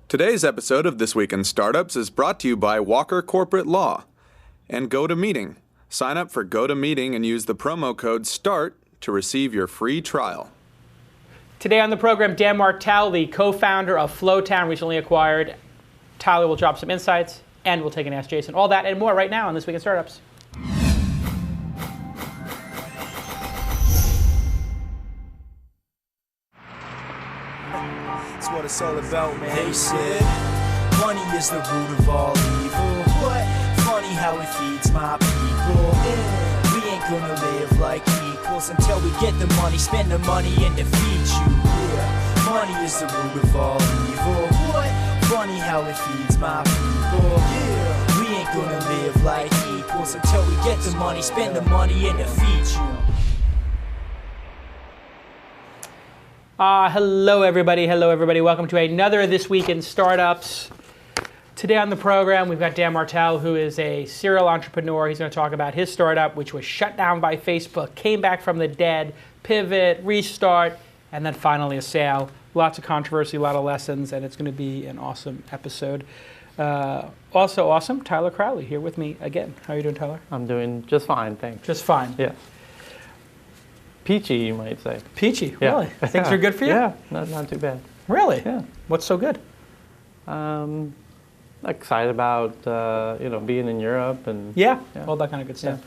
Today's episode of This Week in Startups is brought to you by Walker Corporate Law and GoToMeeting. Sign up for GoToMeeting and use the promo code START to receive your free trial. Today on the program, Dan Martell, the co-founder of Flowtown, recently acquired. Tyler will drop some insights, and we'll take an Ask Jason. All that and more right now on This Week in Startups. That's what it's all about, man. They said money is the root of all evil. What? Funny how it feeds my people. Yeah. We ain't gonna live like equals until we get the money, spend the money, and defeat you. Yeah. Money is the root of all evil. What? Funny how it feeds my people. Yeah. We ain't gonna live like equals until we get the money, spend the money, and defeat you. Hello, everybody. Hello, everybody. Welcome to another This Week in Startups. Today on the program, we've got Dan Martell, who is a serial entrepreneur. He's going to talk about his startup, which was shut down by Facebook, came back from the dead, pivot, restart, and then finally a sale. Lots of controversy, a lot of lessons, and it's going to be an awesome episode. Also awesome, Tyler Crowley here with me again. How are you doing, Tyler? I'm doing just fine, thanks. Just fine. Yeah. Peachy, you might say. Peachy, yeah. Really? Things are good for you? Yeah, not too bad. Really? Yeah. What's so good? Excited about being in Europe and yeah, all that kind of good stuff.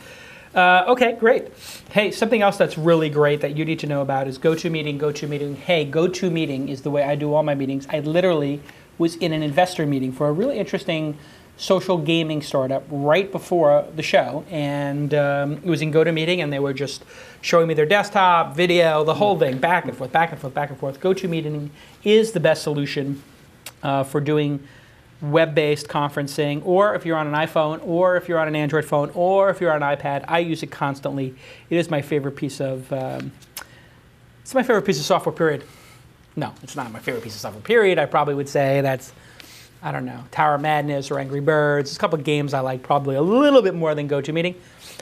Yeah. Okay, great. Hey, something else that's really great that you need to know about is GoToMeeting. GoToMeeting. Hey, GoToMeeting is the way I do all my meetings. I literally was in an investor meeting for a really interesting social gaming startup right before the show, and it was in GoToMeeting, and they were just showing me their desktop, video, the whole thing, back and forth, back and forth, back and forth. GoToMeeting is the best solution for doing web-based conferencing, or if you're on an iPhone, or if you're on an Android phone, or if you're on an iPad. I use it constantly. It is my favorite piece of software, period. No, it's not my favorite piece of software, period. I probably would say that's, I don't know, Tower of Madness or Angry Birds. There's a couple of games I like probably a little bit more than GoToMeeting,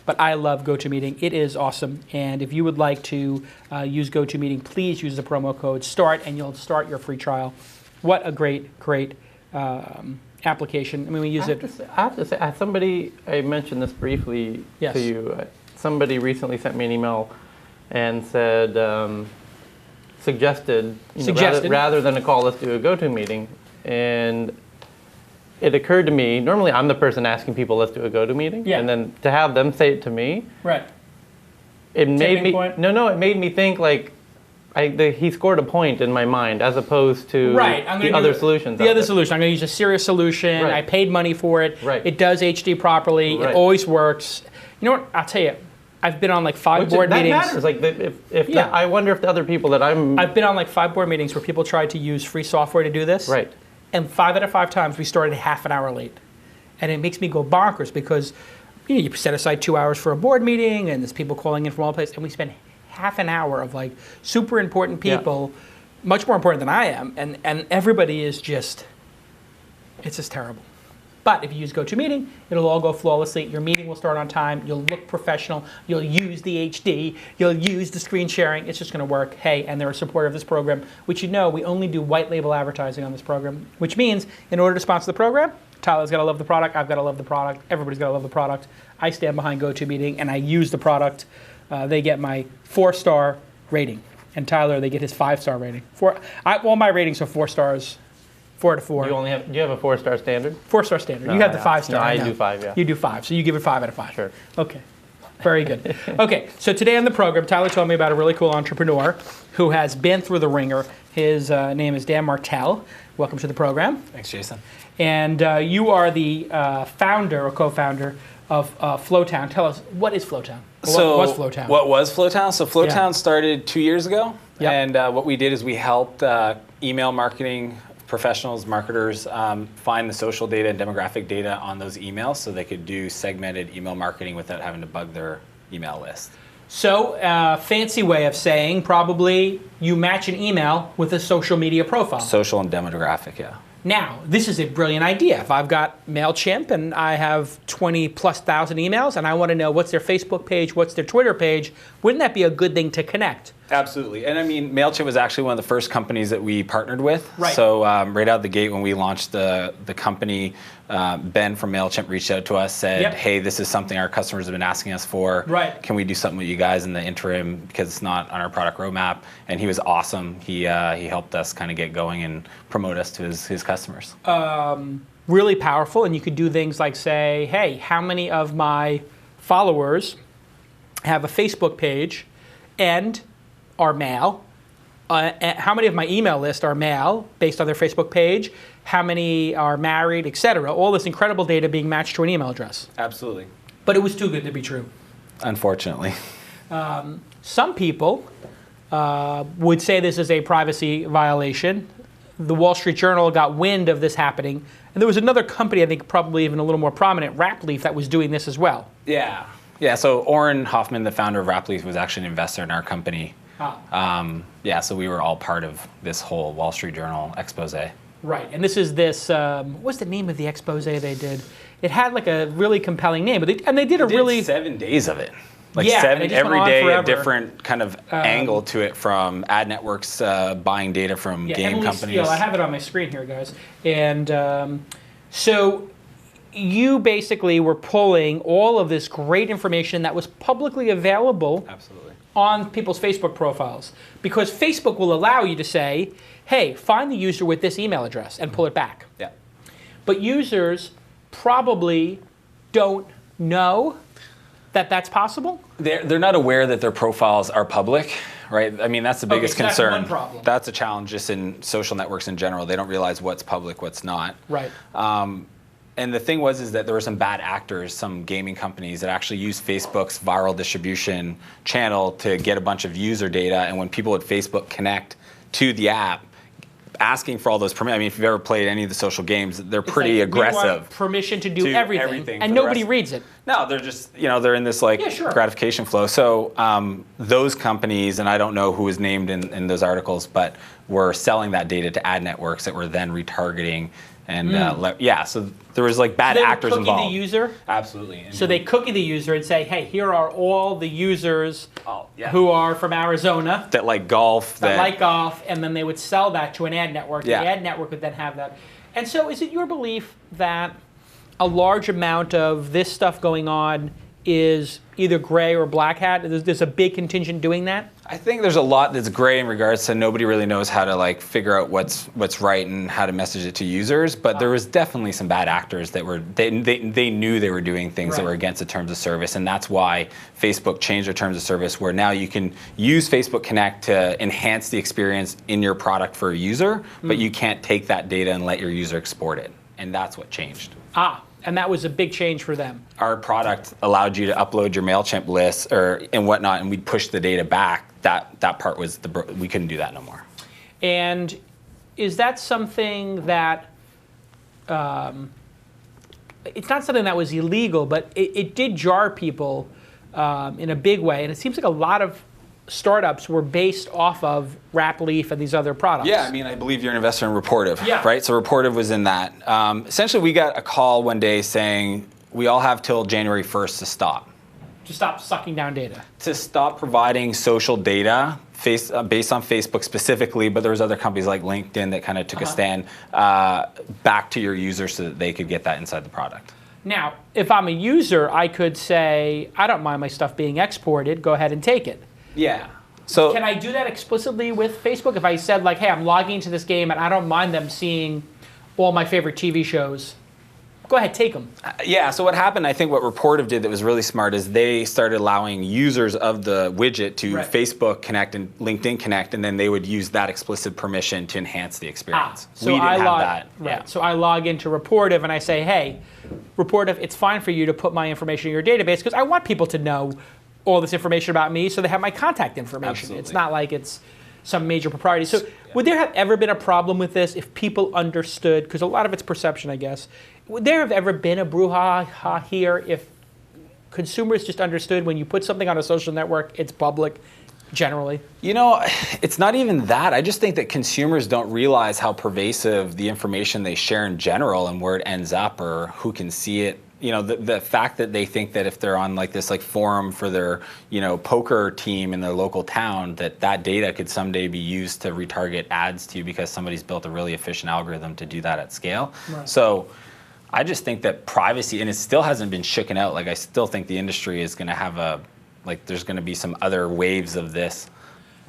but I love GoToMeeting. It is awesome, and if you would like to use GoToMeeting, please use the promo code START, and you'll start your free trial. What a great application. I mean, we use it. I have to say, somebody, I mentioned this briefly to you. Somebody recently sent me an email and said, suggested, rather than a call, let's do a GoToMeeting. And it occurred to me, normally I'm the person asking people, let's do a GoToMeeting. Yeah. And then to have them say it to me. Right. It made me think like, he scored a point in my mind as opposed to the other solutions. The other solution. I'm going to use a serious solution. Right. I paid money for it. Right. It does HD properly. Right. It always works. You know what? I'll tell you. I've been on like 5 board meetings. That matters. Like I wonder if the other people that I've been on like 5 board meetings where people tried to use free software to do this. Right. And 5 out of 5 times we started half an hour late. And it makes me go bonkers because you set aside 2 hours for a board meeting and there's people calling in from all places, and we spend half an hour of like super important people, much more important than I am, and everybody is just, it's just terrible. But if you use GoToMeeting, it'll all go flawlessly. Your meeting will start on time. You'll look professional. You'll use the HD. You'll use the screen sharing. It's just going to work. Hey, and they're a supporter of this program, which we only do white label advertising on this program, which means in order to sponsor the program, Tyler's got to love the product. I've got to love the product. Everybody's got to love the product. I stand behind GoToMeeting, and I use the product. They get my 4-star rating. And Tyler, they get his 5-star rating. All my ratings are 4 stars. 4 out of 4. Do you have a 4-star standard? 4-star standard. No, you have the 5-star. No, I do 5, yeah. You do 5, so you give it 5 out of 5. Sure. Okay. Very good. Okay, so today on the program, Tyler told me about a really cool entrepreneur who has been through the ringer. His name is Dan Martell. Welcome to the program. Thanks, Jason. And you are the founder or co-founder of Flowtown. Tell us, what is Flowtown? What was Flowtown? What was Flowtown? So Flowtown started 2 years ago. Yep. And what we did is we helped email marketing professionals, marketers, find the social data and demographic data on those emails so they could do segmented email marketing without having to bug their email list. So, fancy way of saying probably you match an email with a social media profile. Social and demographic, yeah. Now, this is a brilliant idea. If I've got MailChimp and I have 20+ thousand emails and I want to know what's their Facebook page, what's their Twitter page, wouldn't that be a good thing to connect? Absolutely. And I mean, MailChimp was actually one of the first companies that we partnered with. Right. So right out the gate when we launched the company, Ben from MailChimp reached out to us, said, hey, this is something our customers have been asking us for. Right. Can we do something with you guys in the interim because it's not on our product roadmap? And he was awesome. He helped us kind of get going and promote us to his customers. Really powerful. And you could do things like say, hey, how many of my followers have a Facebook page and are male? How many of my email list are male based on their Facebook page? How many are married, et cetera? All this incredible data being matched to an email address. Absolutely. But it was too good to be true. Unfortunately. Some people would say this is a privacy violation. The Wall Street Journal got wind of this happening. And there was another company, I think probably even a little more prominent, Rapleaf, that was doing this as well. Yeah. Yeah, so Oren Hoffman, the founder of Rapleaf, was actually an investor in our company. Yeah, so we were all part of this whole Wall Street Journal expose. Right, and this is what's the name of the expose they did? It had like a really compelling name, but they did 7 days of it. Like yeah, every day a different kind of angle to it, from ad networks buying data from game Emily companies. Steele, I have it on my screen here, guys. And so you basically were pulling all of this great information that was publicly available. Absolutely. On people's Facebook profiles, because Facebook will allow you to say, hey, find the user with this email address and pull it back. Yeah. But users probably don't know that that's possible. They're not aware that their profiles are public, right? I mean, that's the biggest concern. That's one problem. That's a challenge just in social networks in general. They don't realize what's public, what's not. Right. And the thing is that there were some bad actors, some gaming companies that actually used Facebook's viral distribution channel to get a bunch of user data. And when people at Facebook connect to the app, asking for all those permissions. I mean, if you've ever played any of the social games, they're pretty aggressive. We want permission to do everything and nobody reads it. No, they're just, they're in this gratification flow. So those companies, and I don't know who was named in those articles, but were selling that data to ad networks that were then retargeting. And so there was bad actors involved. So they cookie the user? Absolutely. So they cookie the user and say, hey, here are all the users who are from Arizona. That like golf. That like golf, and then they would sell that to an ad network. Yeah. The ad network would then have that. And so is it your belief that a large amount of this stuff going on is either gray or black hat? There's a big contingent doing that? I think there's a lot that's gray in regards to nobody really knows how to figure out what's right and how to message it to users. But there was definitely some bad actors that were they knew they were doing things that were against the terms of service, and that's why Facebook changed their terms of service, where now you can use Facebook Connect to enhance the experience in your product for a user, but you can't take that data and let your user export it, and that's what changed. And that was a big change for them. Our product allowed you to upload your MailChimp list and whatnot, and we'd push the data back. That part was we couldn't do that no more. And is that something that it's not something that was illegal, but it did jar people in a big way, and it seems like a lot of startups were based off of Rapleaf and these other products. Yeah, I mean, I believe you're an investor in Rapportive, yeah. Right? So Rapportive was in that. Essentially, we got a call one day saying, we all have till January 1st to stop. To stop sucking down data. To stop providing social data based on Facebook specifically, but there was other companies like LinkedIn that kind of took a stand back to your users so that they could get that inside the product. Now, if I'm a user, I could say, I don't mind my stuff being exported, go ahead and take it. Yeah. So can I do that explicitly with Facebook? If I said hey, I'm logging into this game and I don't mind them seeing all my favorite TV shows, go ahead, take them. Yeah, so what happened, I think what Rapportive did that was really smart is they started allowing users of the widget to Facebook Connect and LinkedIn Connect, and then they would use that explicit permission to enhance the experience. So we didn't have that. Right. Yeah. So I log into Rapportive and I say, hey, Rapportive, it's fine for you to put my information in your database because I want people to know all this information about me so they have my contact information. Absolutely. It's not like it's some major propriety. So would there have ever been a problem with this if people understood, because a lot of it's perception, I guess, would there have ever been a brouhaha here if consumers just understood when you put something on a social network, it's public, generally? It's not even that. I just think that consumers don't realize how pervasive the information they share in general and where it ends up or who can see it. The fact that they think that if they're on like this like forum for their, poker team in their local town, that data could someday be used to retarget ads to you because somebody's built a really efficient algorithm to do that at scale. Right. So I just think that privacy, and it still hasn't been shaken out. Like I still think the industry is going to have there's going to be some other waves of this.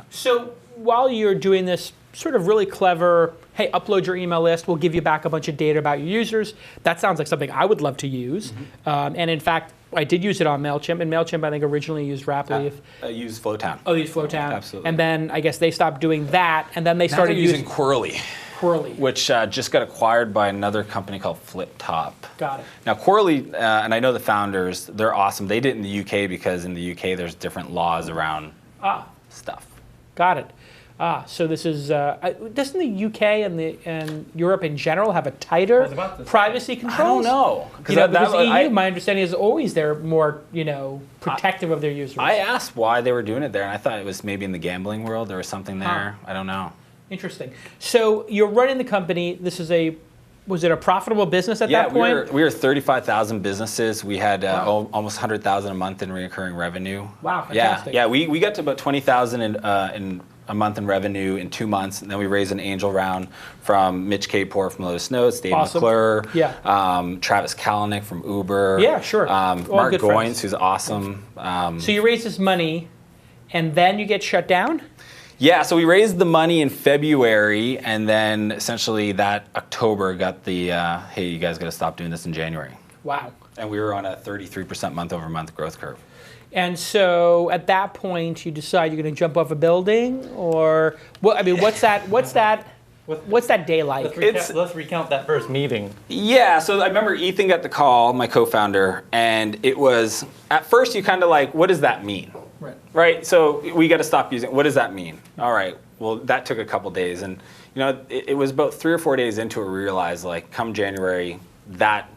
So while you're doing this sort of really clever, hey, upload your email list, we'll give you back a bunch of data about your users, that sounds like something I would love to use. And in fact, I did use it on MailChimp, and MailChimp I think originally used Rapleaf. I used Flowtown. Oh, you used Flowtown. Absolutely. And then I guess they stopped doing that, and then they started using Quirly. Quirly. Which just got acquired by another company called FlipTop. Got it. Now Quirly, and I know the founders, they're awesome. They did it in the UK because in the UK there's different laws around stuff. Got it. So this is, doesn't the UK and Europe in general have a tighter privacy controls? I don't know. Because EU, my understanding is always they're more, protective of their users. I asked why they were doing it there, and I thought it was maybe in the gambling world there was something there. I don't know. Interesting. So you're running the company. This is was it a profitable business at that point? Yeah, we were 35,000 businesses. We had almost 100,000 a month in recurring revenue. Wow, fantastic. Yeah, we got to about 20,000 in a month in revenue in 2 months, and then we raised an angel round from Mitch Kapor from Lotus Notes, Dave McClure, Travis Kalanick from Uber. Yeah, sure. Mark Goins, who's awesome. So you raise this money, and then you get shut down? Yeah, so we raised the money in February, and then essentially that October got the, hey, you guys got to stop doing this in January. Wow. And we were on a 33% month-over-month growth curve. And so at that point, you decide you're going to jump off a building, or what's that day like? Let's recount that first meeting. Yeah, so I remember Ethan got the call, my co-founder, and it was, at first you kind of like, what does that mean? Right? So we got to stop using, what does that mean? All right, well, that took a couple days. And it was about 3 or 4 days into it, we realized like come January, that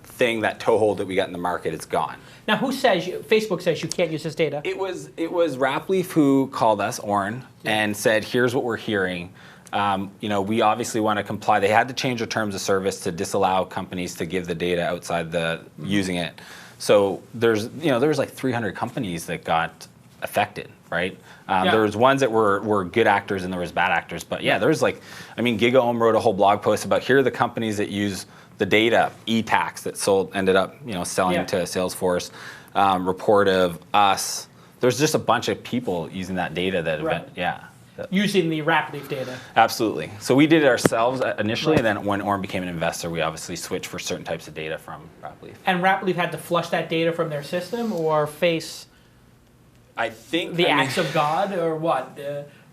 toehold that we got in the market is gone. Now, Facebook says you can't use this data? It was Rapleaf who called us, Oren, and said, here's what we're hearing. We obviously want to comply. They had to change their terms of service to disallow companies to give the data outside using it. So there was like 300 companies that got affected, right? There was ones that were good actors and there was bad actors. But yeah, there was GigaOM wrote a whole blog post about here are the companies that use the data, eTax that ended up selling to Salesforce, Reportive, us. There's just a bunch of people using that data using the Rapleaf data. Absolutely. So we did it ourselves initially, and then when Oren became an investor, we obviously switched for certain types of data from Rapleaf. And Rapleaf had to flush that data from their system or face the acts of God, or what?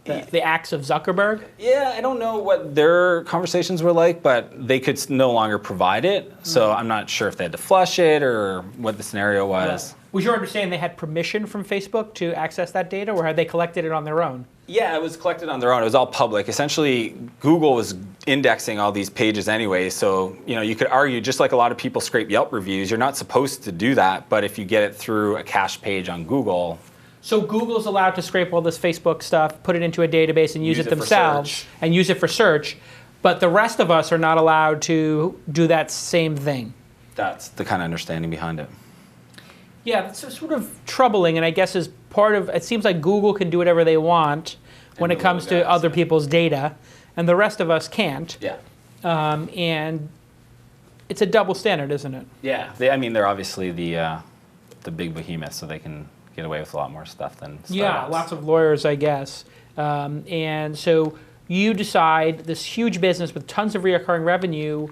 The acts of Zuckerberg? Yeah, I don't know what their conversations were like, but they could no longer provide it. So I'm not sure if they had to flush it or what the scenario was. Yeah. Was your understanding they had permission from Facebook to access that data, or had they collected it on their own? Yeah, it was collected on their own. It was all public. Essentially, Google was indexing all these pages anyway. So you could argue, just like a lot of people scrape Yelp reviews, you're not supposed to do that. But if you get it through a cache page on Google. So Google's allowed to scrape all this Facebook stuff, put it into a database, and use it themselves, and use it for search. But the rest of us are not allowed to do that same thing. That's the kind of understanding behind it. Yeah, it's sort of troubling, and I guess as part of it seems like Google can do whatever they want when it comes to other people's data, and the rest of us can't. Yeah. And it's a double standard, isn't it? Yeah. They're obviously the big behemoth, so they can get away with a lot more stuff than startups. Yeah, lots of lawyers, I guess. And so you decide this huge business with tons of recurring revenue.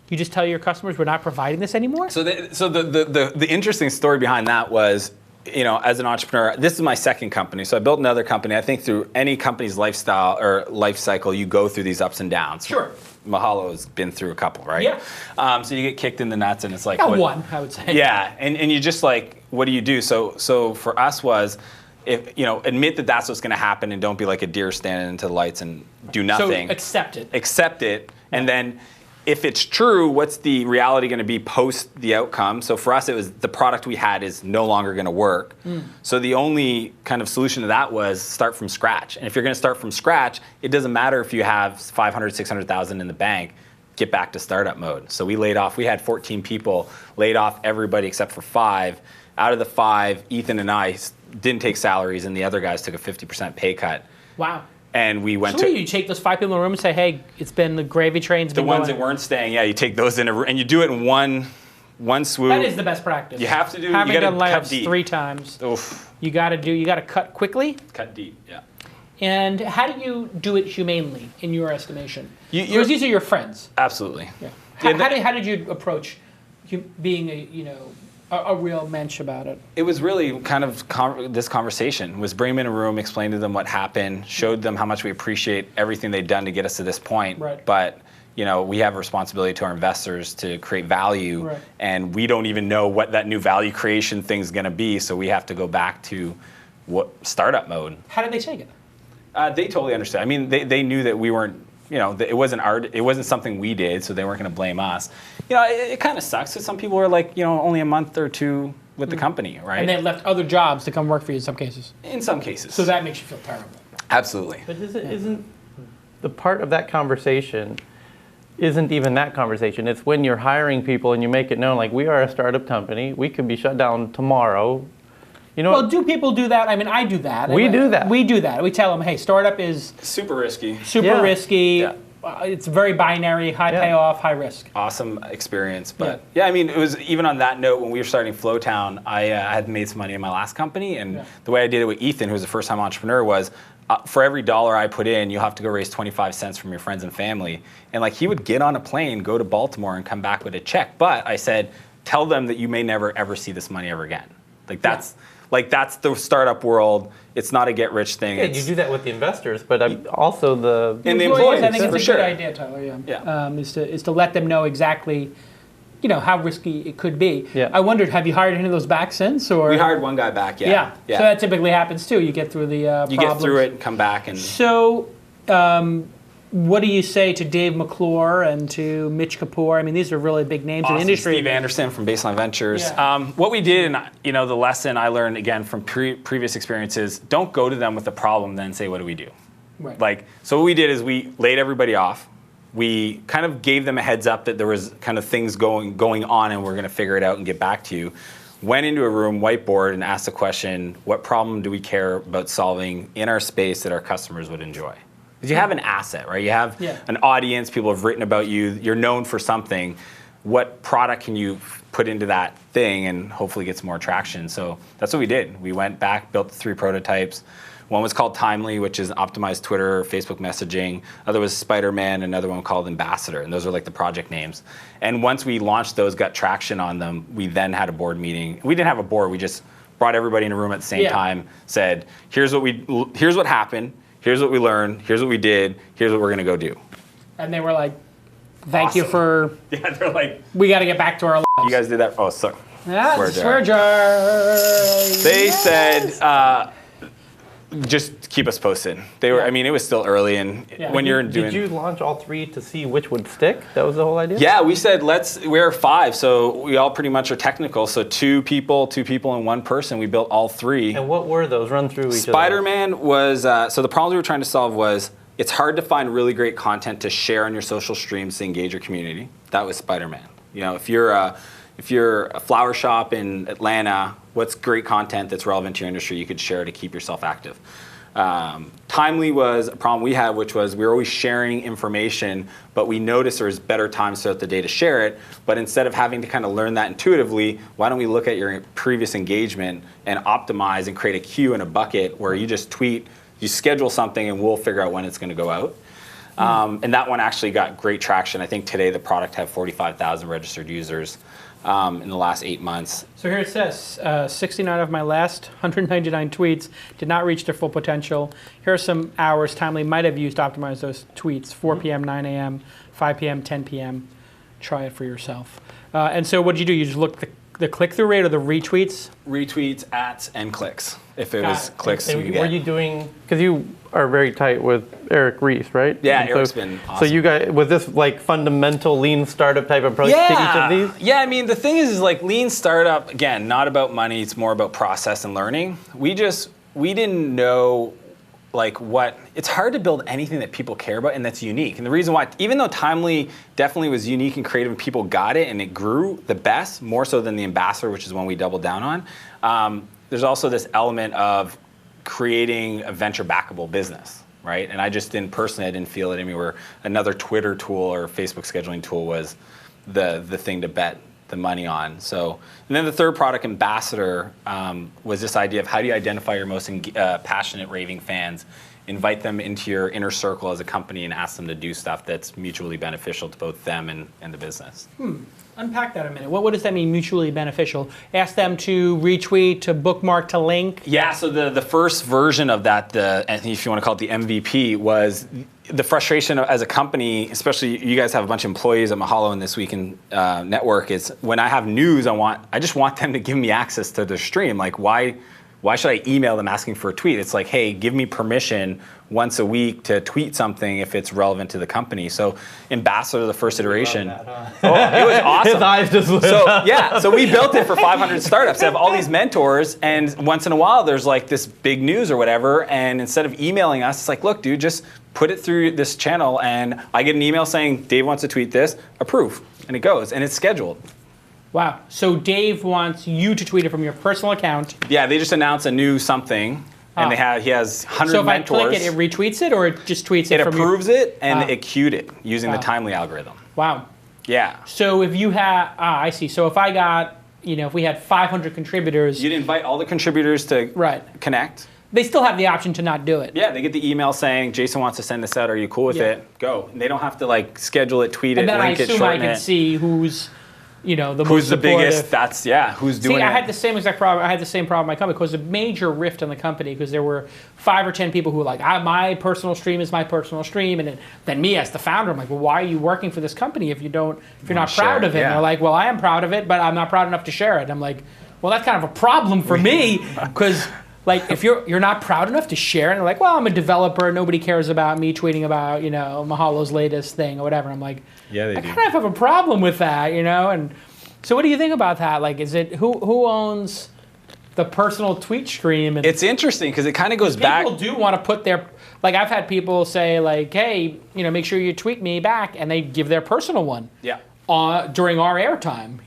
You just tell your customers we're not providing this anymore? So the interesting story behind that was, as an entrepreneur, this is my second company. So I built another company. I think through any company's lifestyle or life cycle, you go through these ups and downs. Sure. Mahalo's been through a couple, right? Yeah. So you get kicked in the nuts, and it's like one, I would say. Yeah, and you just like, what do you do? So for us was, if admit that that's what's going to happen, and don't be like a deer standing into the lights and do nothing. So accept it. Accept it, and then if it's true, what's the reality going to be post the outcome? So for us, it was the product we had is no longer going to work. So the only kind of solution to that was start from scratch. And if you're going to start from scratch, it doesn't matter if you have 500, 600,000 in the bank, get back to startup mode. So we had 14 people, laid off everybody except for 5. Out of the 5, Ethan and I didn't take salaries, and the other guys took a 50% pay cut. Wow. And we went you take those 5 people in the room and say, hey, it's been the gravy train's been going. The ones that weren't staying, you take those in and you do it in one swoop. That is the best practice. You have to do. Having you got done to cut layoffs deep 3 times. Oof. You got to cut quickly. Cut deep. Yeah. And how do you do it humanely, in your estimation? Because these are your friends. Absolutely. Yeah. How did you approach being a real mensch about it? It was really kind of this conversation was bring them in a room, explain to them what happened, showed them how much we appreciate everything they've done to get us to this point. Right. But we have a responsibility to our investors to create value, right. And we don't even know what that new value creation thing's going to be. So we have to go back to startup mode. How did they take it? They totally understood. I mean, they knew that we weren't. It wasn't it wasn't something we did, so they weren't going to blame us. It kind of sucks because some people are like, only a month or 2 with the company, right? And they left other jobs to come work for you in some cases. In some cases. So that makes you feel terrible. Absolutely. But isn't the part of that conversation isn't even that conversation? It's when you're hiring people and you make it known, like, we are a startup company. We could be shut down tomorrow. Well, do people do that? I mean, I do that. We do that. We do that. We tell them, hey, startup is super risky. Super risky. Yeah. It's very binary, high payoff, high risk. Awesome experience. But I mean, it was even on that note, when we were starting Flowtown, I had made some money in my last company. And the way I did it with Ethan, who was a first-time entrepreneur, was for every $1 I put in, you'll have to go raise 25 cents from your friends and family. And he would get on a plane, go to Baltimore, and come back with a check. But I said, tell them that you may never, ever see this money ever again. That's the startup world. It's not a get-rich thing. Yeah, you do that with the investors, but also the employees. I think it's a good idea, Tyler. Is to let them know exactly, how risky it could be. Yeah. I wondered, have you hired any of those back since, or we hired one guy back? Yeah. So that typically happens too. You get through the problems. You get through it and come back and. So. What do you say to Dave McClure and to Mitch Kapor? I mean, these are really big names in the industry. Steve Anderson from Baseline Ventures. Yeah. What we did, and the lesson I learned again from previous experiences, don't go to them with a problem, then say, what do we do? Right. So what we did is we laid everybody off. We kind of gave them a heads up that there was kind of things going on, and we're going to figure it out and get back to you. Went into a room, whiteboard, and asked the question, what problem do we care about solving in our space that our customers would enjoy? Because you have an asset, right? You have an audience, people have written about you, you're known for something. What product can you put into that thing and hopefully get some more traction? So that's what we did. We went back, built 3 prototypes. One was called Timely, which is optimized Twitter, Facebook messaging. Other was Spider-Man, another one called Ambassador, and those are the project names. And once we launched those, got traction on them, we then had a board meeting. We didn't have a board, we just brought everybody in a room at the same time, said, here's what happened. Here's what we learned, here's what we did, here's what we're going to go do. And they were like, thank you for... Yeah, they're like... We got to get back to our lives. You guys did that? Oh, sorry. Swear jar. They said, just keep us posted. They were. I mean, it was still early, and when you're doing. Did you launch all 3 to see which would stick? That was the whole idea. Yeah, we said we're 5, so we all pretty much are technical. So 2 people, and 1 person. We built all 3. And what were those? Run through each. Spider-Man was. So the problem we were trying to solve was it's hard to find really great content to share on your social streams to engage your community. That was Spider-Man. If you're a flower shop in Atlanta, what's great content that's relevant to your industry you could share to keep yourself active? Timely was a problem we had, which was we were always sharing information, but we noticed there was better times throughout the day to share it. But instead of having to kind of learn that intuitively, why don't we look at your previous engagement and optimize and create a queue and a bucket where you just tweet, you schedule something, and we'll figure out when it's going to go out. And that one actually got great traction. I think today the product had 45,000 registered users in the last 8 months. So here it says, 69 of my last 199 tweets did not reach their full potential. Here are some hours Timely might have used to optimize those tweets: 4 p.m., 9 a.m., 5 p.m., 10 p.m. Try it for yourself. And so what did you do? You just looked at the click-through rate or the retweets? Retweets, ats, and clicks. If it was clicks, were you doing, because you are very tight with Eric Ries, right? Yeah, Eric's been awesome. So you guys, was this like fundamental lean startup type approach to each of these? Yeah, I mean, the thing is like lean startup, again, not about money, it's more about process and learning. We didn't know like it's hard to build anything that people care about and that's unique. And the reason why, even though Timely definitely was unique and creative and people got it and it grew the best, more so than the Ambassador, which is one we doubled down on, there's also this element of creating a venture backable business, right? And I didn't feel it anywhere. Another Twitter tool or Facebook scheduling tool was the thing to bet the money on. So, and then the third product, Ambassador, was this idea of how do you identify your most passionate raving fans, invite them into your inner circle as a company and ask them to do stuff that's mutually beneficial to both them and the business. Unpack that a minute. What does that mean, mutually beneficial? Ask them to retweet, to bookmark, to link? Yeah, so the first version of that, if you want to call it the MVP, was the frustration as a company, especially you guys have a bunch of employees at Mahalo and This Week in Network, is when I have news, I just want them to give me access to their stream. Like, why should I email them asking for a tweet? It's like, hey, give me permission once a week to tweet something if it's relevant to the company. So Ambassador, the first iteration. That, huh? Oh, it was awesome. His eyes just lit up. So we built it for 500 startups. They have all these mentors, and once in a while there's like this big news or whatever, and instead of emailing us, it's like, look, dude, just put it through this channel, and I get an email saying, Dave wants to tweet this, approve, and it goes, and it's scheduled. Wow. So Dave wants you to tweet it from your personal account. Yeah, they just announced a new something, and he has 100 mentors. So if I click it, it retweets it, or it just tweets it from you? It approves it, and it queued it using the Timely algorithm. Wow. Yeah. So if you have, I see. So if I got, if we had 500 contributors. You'd invite all the contributors to connect. They still have the option to not do it. Yeah, they get the email saying, Jason wants to send this out, are you cool with it? Go. And they don't have to like schedule it, tweet it, link it, shorten it. And then I assume I can see who's, the most who's the supportive. biggest, who's doing it. I had the same exact problem. I had the same problem in my company because a major rift in the company because there were 5 or 10 people who were like, my personal stream is my personal stream. And then me as the founder, I'm like, well, why are you working for this company if you're not proud of it? And they're like, well, I am proud of it, but I'm not proud enough to share it. And I'm like, well, that's kind of a problem for me because like if you're not proud enough to share it, and they're like, well, I'm a developer, nobody cares about me tweeting about, Mahalo's latest thing or whatever. I'm like, yeah, they I kind of have a problem with that, and so what do you think about that? Like, is it who owns the personal tweet stream? And it's interesting because it kind of goes back. People do want to put their, like I've had people say like, hey, make sure you tweet me back, and they give their personal one. Yeah. During our airtime,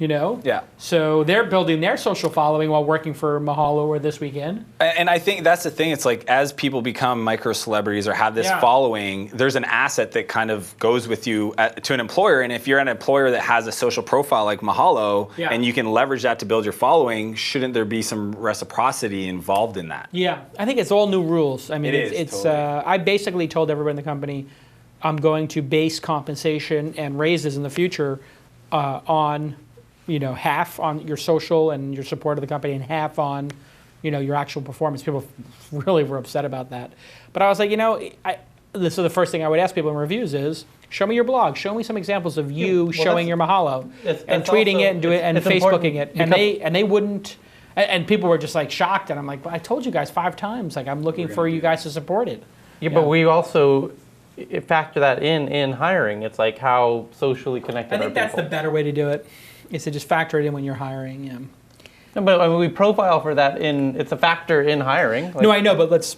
Yeah. So they're building their social following while working for Mahalo or This Weekend. And I think that's the thing. It's like as people become micro celebrities or have this following, there's an asset that kind of goes with you to an employer. And if you're an employer that has a social profile like Mahalo, and you can leverage that to build your following, shouldn't there be some reciprocity involved in that? Yeah, I think it's all new rules. I mean, it's totally. I basically told everybody in the company, I'm going to base compensation and raises in the future on, half on your social and your support of the company and half on, your actual performance. People really were upset about that. But I was like, so the first thing I would ask people in reviews is, show me your blog. Show me some examples of you showing your Mahalo and tweeting it and Facebooking it. And they wouldn't. And people were just like shocked. And I'm like, I told you guys 5 times. Like I'm looking for you guys to support it. Yeah, but we also factor that in hiring. It's like how socially connected are people. I think that's the better way to do it, is to just factor it in when you're hiring. Yeah. No, but I mean, we profile for that it's a factor in hiring. Like, no, I know, but let's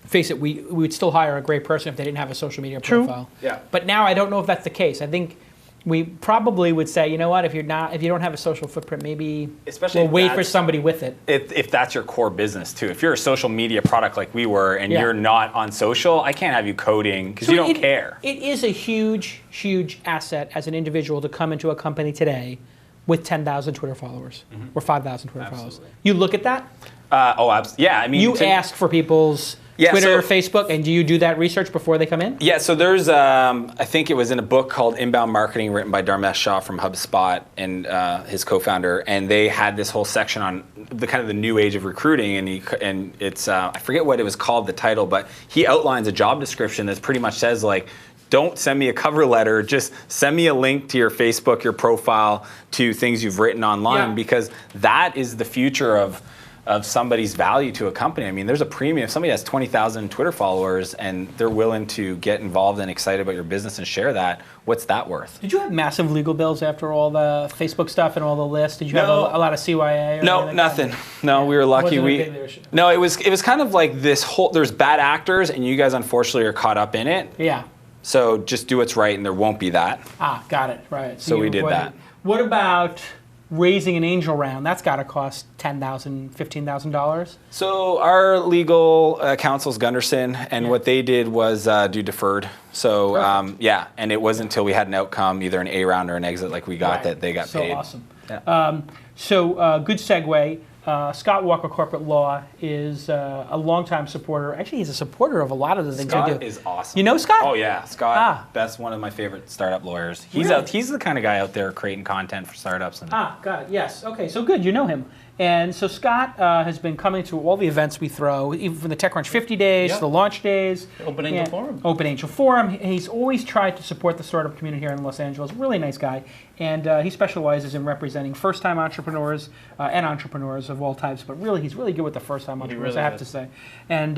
face it, we would still hire a great person if they didn't have a social media profile. Yeah. But now I don't know if that's the case. I think we probably would say, you know what, if you don't have a social footprint, maybe we'll wait for somebody with it. If that's your core business too. If you're a social media product like we were and you're not on social, I can't have you coding because you don't care. It is a huge, huge asset as an individual to come into a company today with 10,000 Twitter followers or 5,000 Twitter followers. You look at that? Yeah. I mean, you ask for people's Twitter, Facebook, and do you do that research before they come in? Yeah, so there's, I think it was in a book called Inbound Marketing written by Dharmesh Shah from HubSpot and his co-founder, and they had this whole section on the kind of the new age of recruiting, and it's, I forget what it was called, the title, but he outlines a job description that pretty much says like, don't send me a cover letter, just send me a link to your Facebook, your profile, to things you've written online, because that is the future of of somebody's value to a company. I mean, there's a premium. If somebody has 20,000 Twitter followers and they're willing to get involved and excited about your business and share that, what's that worth? Did you have massive legal bills after all the Facebook stuff and all the lists? Did you have a lot of CYA? Or no, nothing. No, we were lucky. No, it was kind of like this whole, there's bad actors and you guys unfortunately are caught up in it. Yeah. So just do what's right and there won't be that. Got it, right. So we did that. What about raising an angel round? That's got to cost $10,000, $15,000. So our legal counsel's Gunderson, and what they did was do deferred. So and it wasn't until we had an outcome, either an A round or an exit like we got, that they got paid. So awesome. Yeah. Good segue. Scott Walker Corporate Law is a longtime supporter. Actually, he's a supporter of a lot of the things we do. Scott is awesome. You know Scott? Oh yeah, Scott. That's one of my favorite startup lawyers. He's he's the kind of guy out there creating content for startups. Got it. Yes. Okay. So good. You know him. And so Scott has been coming to all the events we throw, even from the TechCrunch 50 days to the launch days. Open Angel Forum. Open Angel Forum. He's always tried to support the startup community here in Los Angeles. Really nice guy. And he specializes in representing first-time entrepreneurs and entrepreneurs of all types. But really, he's really good with the first-time entrepreneurs, I have to say. And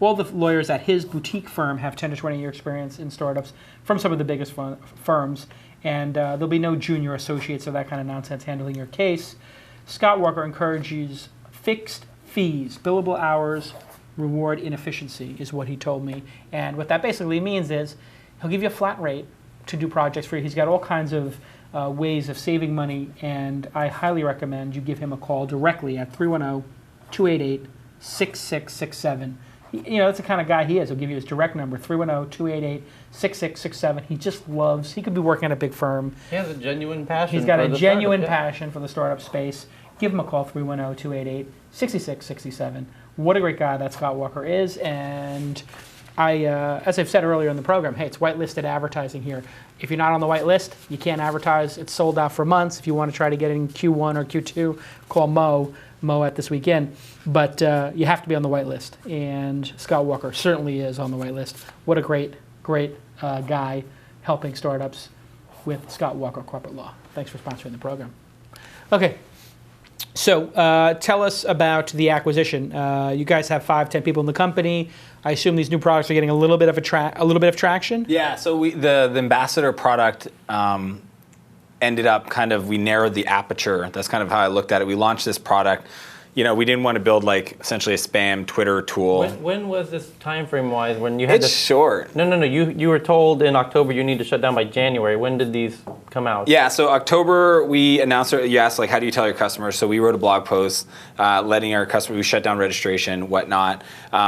all the lawyers at his boutique firm have 10 to 20-year experience in startups from some of the biggest firms. And there'll be no junior associates or that kind of nonsense handling your case. Scott Walker encourages fixed fees, billable hours, reward inefficiency, is what he told me. And what that basically means is he'll give you a flat rate to do projects for you. He's got all kinds of ways of saving money, and I highly recommend you give him a call directly at 310-288-6667. You know, that's the kind of guy he is. He'll give you his direct number, 310-288-6667. He just loves, he could be working at a big firm. He has a genuine passion. He's got a genuine passion for the startup space. Give him a call, 310-288-6667. What a great guy that Scott Walker is. And as I've said earlier in the program, hey, it's whitelisted advertising here. If you're not on the whitelist, you can't advertise. It's sold out for months. If you want to try to get it in Q1 or Q2, call Mo at This Weekend. But you have to be on the whitelist. And Scott Walker certainly is on the whitelist. What a great guy helping startups with Scott Walker Corporate Law. Thanks for sponsoring the program. Okay. So tell us about the acquisition. You guys have 5-10 people in the company. I assume these new products are getting a little bit of traction. Yeah. So the ambassador product ended up we narrowed the aperture. That's kind of how I looked at it. We launched this product. You know, we didn't want to build essentially a spam Twitter tool. When was this time frame wise when you had It's short. No. You were told in October you need to shut down by January. When did these come out? Yeah, so October we announced you asked how do you tell your customers? So we wrote a blog post letting our customers, we shut down registration, whatnot.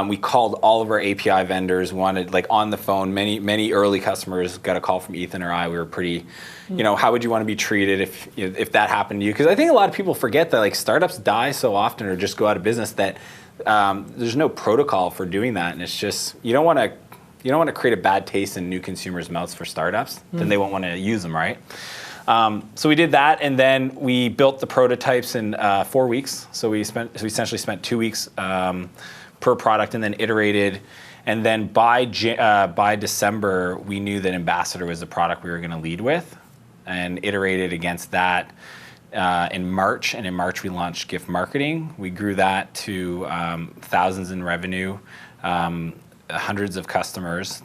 We called all of our API vendors, wanted on the phone. Many early customers got a call from Ethan or I. We were pretty, how would you want to be treated if that happened to you? Because I think a lot of people forget that startups die so often or just go out of business that there's no protocol for doing that, and it's just you don't want to create a bad taste in new consumers' mouths for startups. Then they won't want to use them, right? So we did that, and then we built the prototypes in 4 weeks. So we essentially spent 2 weeks per product, and then iterated. And then by December, we knew that Ambassador was the product we were going to lead with, and iterated against that in March. And in March, we launched gift marketing. We grew that to thousands in revenue, hundreds of customers,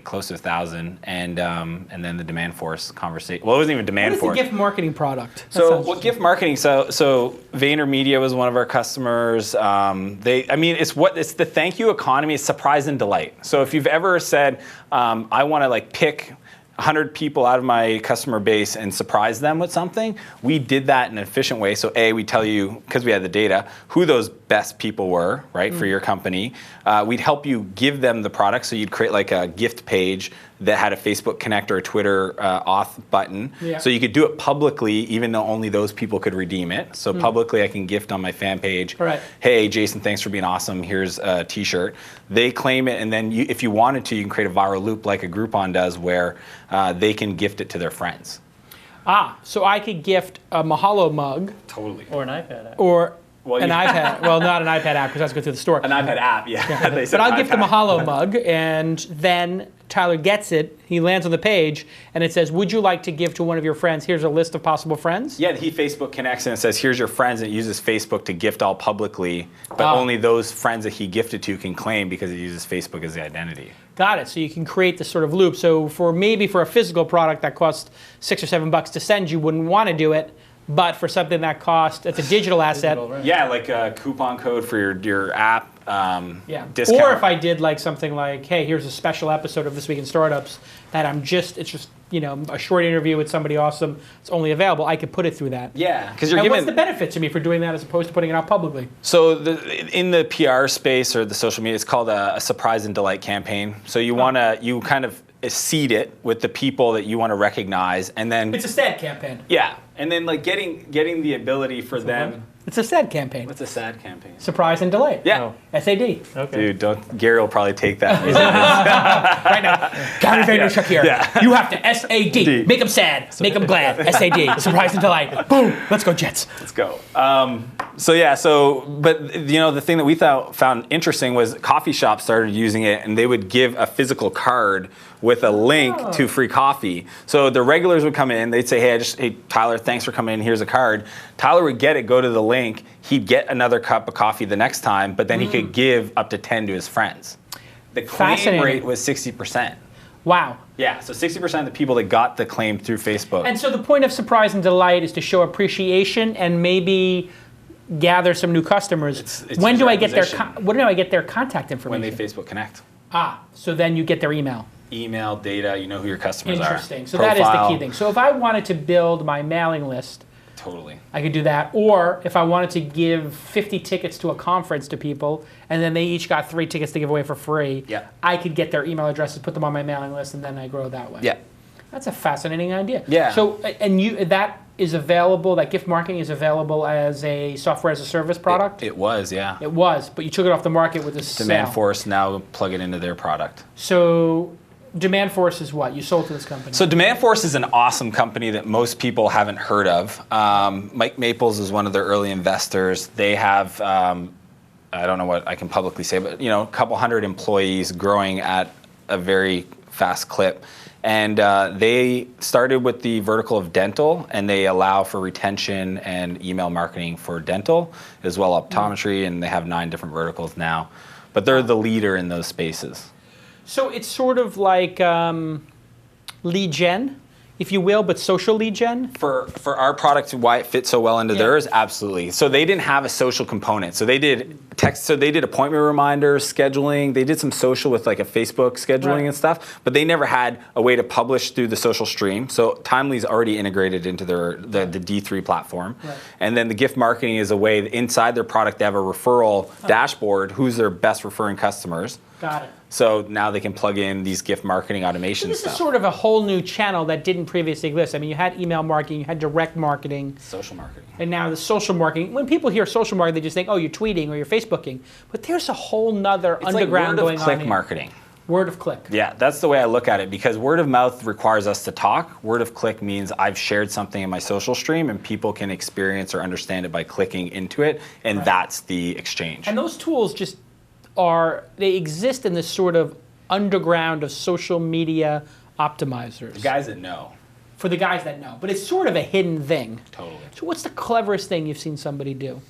close to 1,000, and then the DemandForce conversation. Well, it wasn't even DemandForce. What is the gift marketing product? Gift marketing? So VaynerMedia was one of our customers. It's the thank you economy. It's surprise and delight. So if you've ever said, I want to pick 100 people out of my customer base and surprise them with something, we did that in an efficient way. So we tell you, because we had the data, who those best people were, right, for your company. We'd help you give them the product. So you'd create a gift page that had a Facebook Connect or a Twitter auth button. Yeah. So you could do it publicly, even though only those people could redeem it. So publicly, I can gift on my fan page. Right. Hey, Jason, thanks for being awesome. Here's a T-shirt. They claim it, and then if you wanted to, you can create a viral loop like a Groupon does, where they can gift it to their friends. So I could gift a Mahalo mug. Totally. Or an iPad app. Or an iPad. Well, not an iPad app, because that's go through the store. An iPad app, yeah. But I'll gift a Mahalo mug, and then Tyler gets it, he lands on the page, and it says, would you like to give to one of your friends? Here's a list of possible friends. Yeah, he Facebook connects and it says, here's your friends, and it uses Facebook to gift all publicly, but only those friends that he gifted to can claim because it uses Facebook as the identity. Got it. So you can create this sort of loop. So for a physical product that costs $6 or $7 to send, you wouldn't want to do it. But for something that costs, it's a digital asset. Right. Yeah, like a coupon code for your app. Discount. Or if I did like something like, hey, here's a special episode of This Week in Startups that it's just a short interview with somebody awesome. It's only available. I could put it through that. Yeah, because what's the benefit to me for doing that as opposed to putting it out publicly? So in the PR space or the social media, it's called a surprise and delight campaign. So you kind of seed it with the people that you want to recognize, and then it's a sad campaign. Yeah, and then like getting the ability for them. It's a sad campaign. What's a sad campaign? Surprise and delight. Yeah. Oh. SAD. Okay. Dude, Gary will probably take that. Right now. Gary Vaynerchuk here. Yeah. You have to SAD. Make them sad. Make them glad. SAD. Surprise and delight. Boom. Let's go, Jets. Let's go. But the thing that we found interesting was coffee shops started using it, and they would give a physical card with a link to free coffee. So the regulars would come in, they'd say, hey, Tyler, thanks for coming in, here's a card. Tyler would get it, go to the link, he'd get another cup of coffee the next time, but then he could give up to 10 to his friends. The claim rate was 60%. Wow. Yeah, so 60% of the people that got the claim through Facebook. And so the point of surprise and delight is to show appreciation and maybe gather some new customers. When do I get their contact information? When they Facebook Connect. So then you get their email. Email, data, you know who your customers are. Interesting. So that is the key thing. So if I wanted to build my mailing list, totally, I could do that. Or if I wanted to give 50 tickets to a conference to people, and then they each got 3 tickets to give away for free, I could get their email addresses, put them on my mailing list, and then I grow that way. Yeah. That's a fascinating idea. Yeah. So, that is available, that gift marketing is available as a software as a service product? It was, yeah. It was, but you took it off the market with this DemandForce now plug it into their product. So DemandForce is what? You sold to this company? So DemandForce is an awesome company that most people haven't heard of. Mike Maples is one of their early investors. They have, I don't know what I can publicly say, but a couple hundred employees growing at a very fast clip. And they started with the vertical of dental, and they allow for retention and email marketing for dental, as well optometry, and they have 9 different verticals now. But they're the leader in those spaces. So it's sort of like lead gen, if you will, but social lead gen? For our product, why it fits so well into theirs, absolutely. So they didn't have a social component. So they did text, so they did appointment reminders, scheduling. They did some social with like a Facebook scheduling and stuff, but they never had a way to publish through the social stream. So Timely's already integrated into the D3 platform. Right. And then the gift marketing is a way that inside their product they have a referral dashboard, who's their best referring customers. Got it. So now they can plug in these gift marketing automation This stuff. is sort of a whole new channel that didn't previously exist. I mean, you had email marketing, you had direct marketing. Social marketing. And now the social marketing. When people hear social marketing, they just think, oh, you're tweeting or you're Facebooking. But there's a whole nother underground going on. It's like word of click marketing. Word of click. Yeah, that's the way I look at it, because word of mouth requires us to talk. Word of click means I've shared something in my social stream and people can experience or understand it by clicking into it, and that's the exchange. And those tools just they exist in this sort of underground of social media optimizers. The guys that know. For the guys that know. But it's sort of a hidden thing. Totally. So what's the cleverest thing you've seen somebody do? You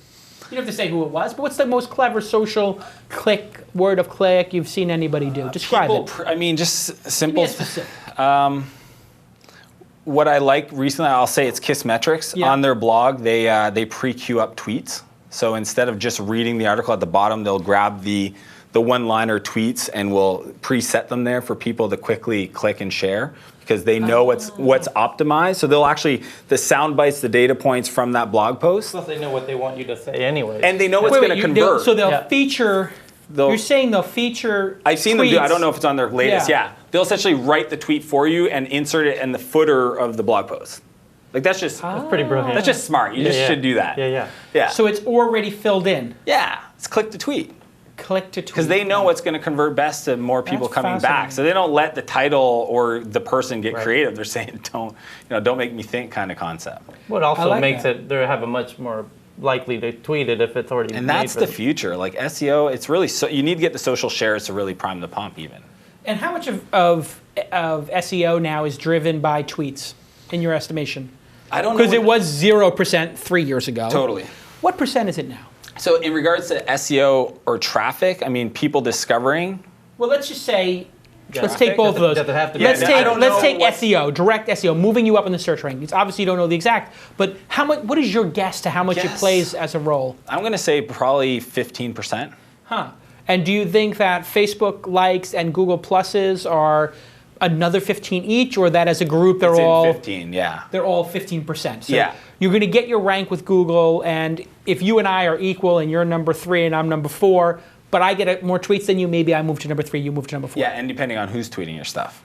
don't have to say who it was, but what's the most clever social click, word of click you've seen anybody do? Describe it. I mean, just simple. Give me a specific. What I liked recently, I'll say it's Kissmetrics. Yeah. On their blog, they pre-queue up tweets. So instead of just reading the article at the bottom, they'll grab the one-liner tweets and will preset them there for people to quickly click and share, because they know what's optimized. So they'll actually, the sound bites, the data points from that blog post. Plus they know what they want you to say anyway. And they know what's going to convert. So they'll feature, you're saying they'll feature I've seen tweets. Them do, I don't know if it's on their latest, They'll essentially write the tweet for you and insert it in the footer of the blog post. Like that's pretty brilliant. That's just smart. You just should do that. Yeah. So it's already filled in. Yeah. It's click to tweet. Click to tweet. Because they know what's going to convert best to more people coming back. So they don't let the title or the person get creative. They're saying don't make me think kind of concept. What also makes it they have a much more likely to tweet it if it's already and that's the future. Like SEO, it's really you need to get the social shares to really prime the pump even. And how much of SEO now is driven by tweets, in your estimation? I don't know. Because it was 0% 3 years ago. Totally. What percent is it now? So in regards to SEO or traffic, I mean, people discovering. Well, let's just say, let's take both of those. Let's take SEO, direct SEO, moving you up in the search rankings. Obviously, you don't know the exact, but how much? What is your guess to how much it plays as a role? I'm going to say probably 15%. Huh. And do you think that Facebook likes and Google Pluses are another 15 each, or that as a group they're all 15? Yeah. They're all 15%. So yeah. You're going to get your rank with Google, and if you and I are equal, and you're number 3 and I'm number 4, but I get more tweets than you, maybe I move to number 3, you move to number 4. Yeah, and depending on who's tweeting your stuff.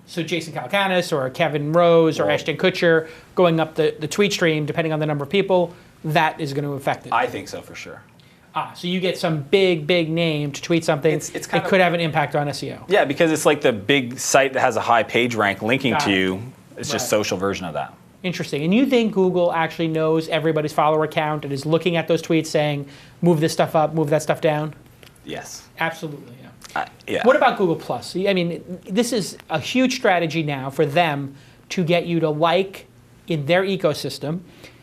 So Jason Calacanis or Kevin Rose or Ashton Kutcher going up the tweet stream, depending on the number of people, that is going to affect it. I think so for sure. So you get some big name to tweet something. It could have an impact on SEO. Yeah, because it's like the big site that has a high page rank linking to you. It's just social version of that. Interesting. And you think Google actually knows everybody's follower count and is looking at those tweets saying, move this stuff up, move that stuff down? Yes. Absolutely, yeah. Yeah. What about Google Plus? I mean, this is a huge strategy now for them to get you to like in their ecosystem.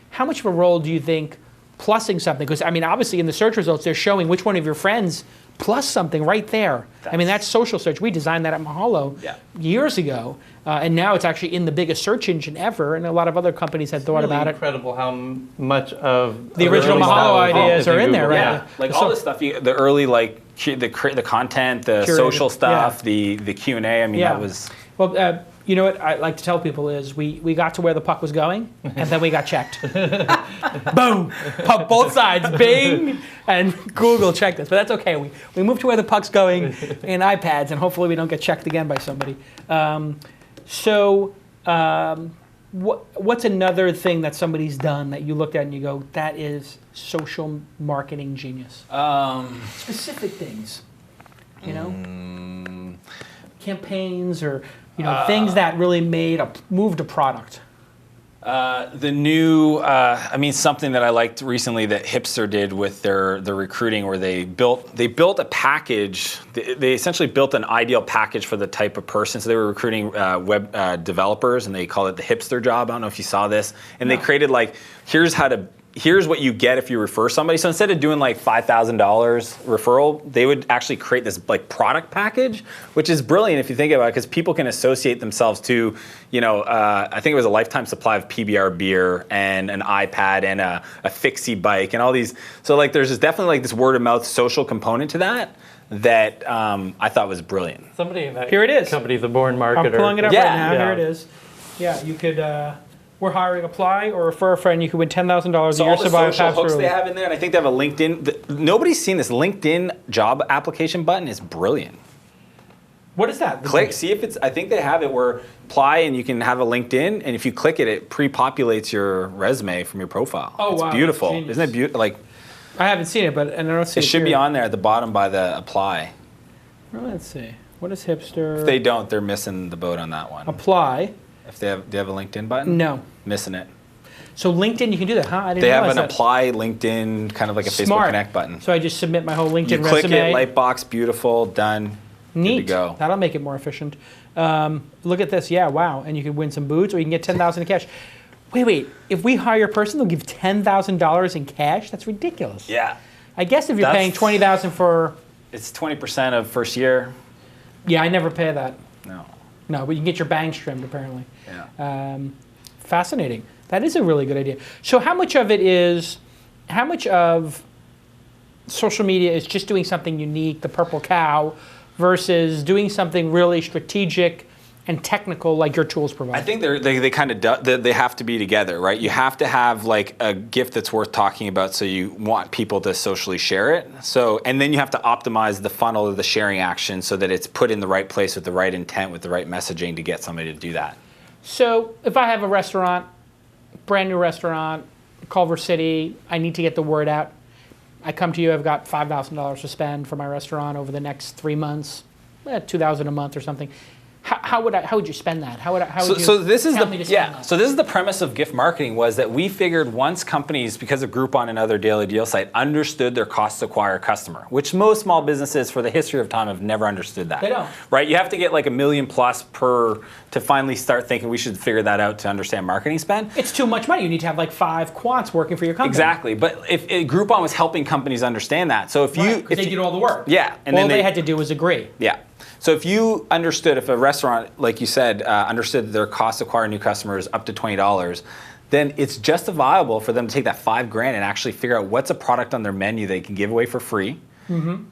How much of a role do you think plussing something? Because, I mean, obviously in the search results, they're showing which one of your friends plus something right there. I mean, that's social search. We designed that at Mahalo years ago. And now it's actually in the biggest search engine ever. And a lot of other companies had thought about it. It's incredible how much of the original Mahalo ideas are in there, right? Yeah, like all this stuff, the early, like, the content, the social stuff, the Q&A, I mean, that was... Well, you know what I like to tell people is we got to where the puck was going, and then we got checked. Boom! Both sides, bing! And Google checked us. But that's okay. We moved to where the puck's going in iPads, and hopefully we don't get checked again by somebody. What's another thing that somebody's done that you looked at and you go, that is social marketing genius? Specific things, you know? Campaigns or... things that really moved a product. The new, I mean, something that I liked recently that Hipster did with their recruiting, where they built a package. They essentially built an ideal package for the type of person. So they were recruiting web developers, and they called it the Hipster job. I don't know if you saw this. And they created like, here's what you get if you refer somebody. So instead of doing like $5,000 referral, they would actually create this like product package, which is brilliant if you think about it, because people can associate themselves to, I think it was a lifetime supply of PBR beer and an iPad and a Fixie bike and all these. So like there's definitely like this word of mouth social component to that I thought was brilliant. Somebody in that Here it is. company's a born marketer. I'm pulling it up right now. Yeah. Here it is. Yeah, you could... we're hiring, apply, or refer a friend. You could win $10,000 a year. All the social hooks they have in there, and I think they have a LinkedIn. Nobody's seen this LinkedIn job application button. Is brilliant. What is that? Click, see if it's. I think they have it where apply, and you can have a LinkedIn, and if you click it, it pre-populates your resume from your profile. Oh, it's wow, beautiful, isn't it beautiful? Like, I haven't seen it, but I don't see it. It should be on there at the bottom by the apply. Well, let's see. What is Hipster? If they don't, they're missing the boat on that one. Apply. If they have, do you have a LinkedIn button? No. Missing it. So LinkedIn, you can do that, huh? I didn't They have realize an that. apply LinkedIn, kind of like a Facebook Connect button. So I just submit my whole LinkedIn resume. You click it, Lightbox, beautiful, done. Neat. Good to go. That'll make it more efficient. Look at this. Yeah, wow. And you can win some boots, or you can get $10,000 in cash. Wait. If we hire a person, they'll give $10,000 in cash? That's ridiculous. Yeah. I guess if you're paying $20,000 for... It's 20% of first year. Yeah, I never pay that. No, but you can get your bangs trimmed, apparently. Yeah. Fascinating. That is a really good idea. So how much of social media is just doing something unique, the purple cow, versus doing something really strategic and technical like your tools provide? I think they kind of they have to be together, right? You have to have like a gift that's worth talking about, so you want people to socially share it. So, and then you have to optimize the funnel of the sharing action so that it's put in the right place with the right intent, with the right messaging to get somebody to do that. So if I have a restaurant, brand new restaurant, Culver City, I need to get the word out. I come to you, I've got $5,000 to spend for my restaurant over the next 3 months, $2,000 a month or something. how would you spend that? How would you so this is tell me to spend that? So this is the premise of gift marketing, was that we figured once companies, because of Groupon and other daily deal site, understood their cost to acquire a customer, which most small businesses for the history of time have never understood that. They don't. Right? You have to get like $1 million plus to finally start thinking we should figure that out to understand marketing spend. It's too much money. You need to have like 5 quants working for your company. Exactly. But if Groupon was helping companies understand that. So if they did all the work. Yeah. And all they had to do was agree. Yeah. So if you understood, if a restaurant, like you said, understood their cost to acquire new customers up to $20, then it's justifiable for them to take that $5 grand and actually figure out what's a product on their menu they can give away for free,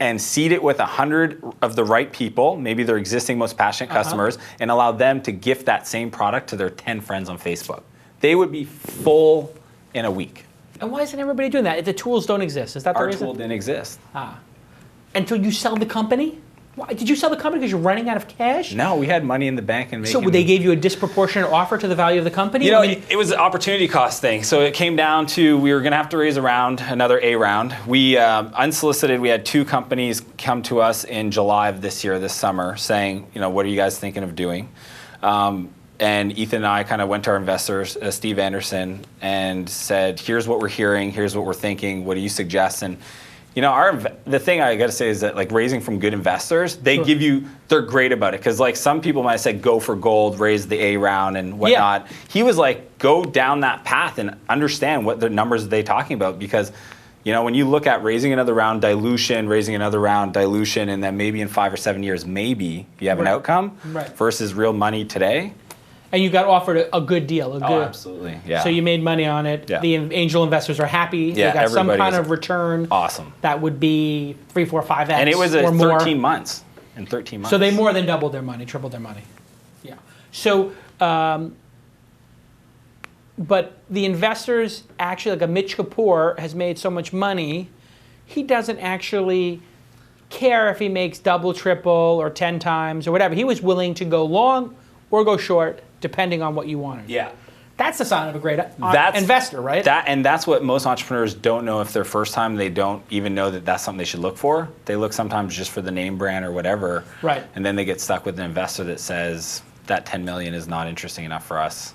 and seed it with 100 of the right people, maybe their existing most passionate customers, and allow them to gift that same product to their 10 friends on Facebook. They would be full in a week. And why isn't everybody doing that? If the tools don't exist, is that the reason? Our tool didn't exist. Until you sell the company? Why? Did you sell the company because you're running out of cash? No, we had money in the bank and making. So they gave you a disproportionate offer to the value of the company? You know, it was an opportunity cost thing. So it came down to we were going to have to raise another A round. We unsolicited. We had 2 companies come to us in July of this summer, saying, what are you guys thinking of doing? And Ethan and I kind of went to our investors, Steve Anderson, and said, here's what we're hearing, here's what we're thinking. What do you suggest? And the thing I got to say is that like raising from good investors, they give you, they're great about it. Because like some people might say, go for gold, raise the A round and whatnot. Yeah. He was like, go down that path and understand what the numbers are they talking about. Because when you look at raising another round, dilution, raising another round, dilution, and then maybe in 5 or 7 years, maybe you have an outcome versus real money today. And you got offered a good deal. Absolutely. Yeah. So you made money on it. Yeah. The angel investors are happy. Yeah, they got some kind of return. Awesome. That would be 3, 4, 5x. And it was 13 months. In 13 months. So they more than doubled their money, tripled their money. Yeah. So, but the investors actually, like a Mitch Kapor has made so much money, he doesn't actually care if he makes double, triple, or 10 times or whatever. He was willing to go long or go short, depending on what you wanted. Yeah. That's the sign of a great investor, right? That's what most entrepreneurs don't know. If their first time, they don't even know that that's something they should look for. They look sometimes just for the name brand or whatever. Right. And then they get stuck with an investor that says, that 10 million is not interesting enough for us.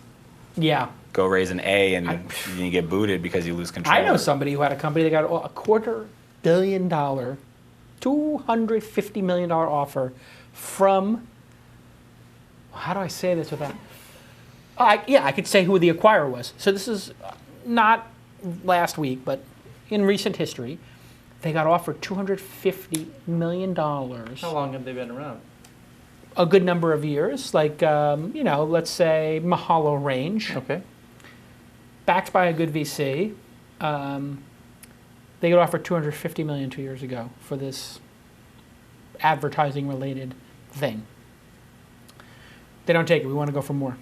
Yeah. Go raise an A and you get booted because you lose control. I know somebody who had a company that got a $250 million, $250 million offer from, how do I say this without... I could say who the acquirer was. So this is not last week, but in recent history, they got offered $250 million. How long have they been around? A good number of years, like, let's say Mahalo range. Okay. Backed by a good VC. They got offered $250 million 2 years ago for this advertising-related thing. They don't take it. We want to go for more.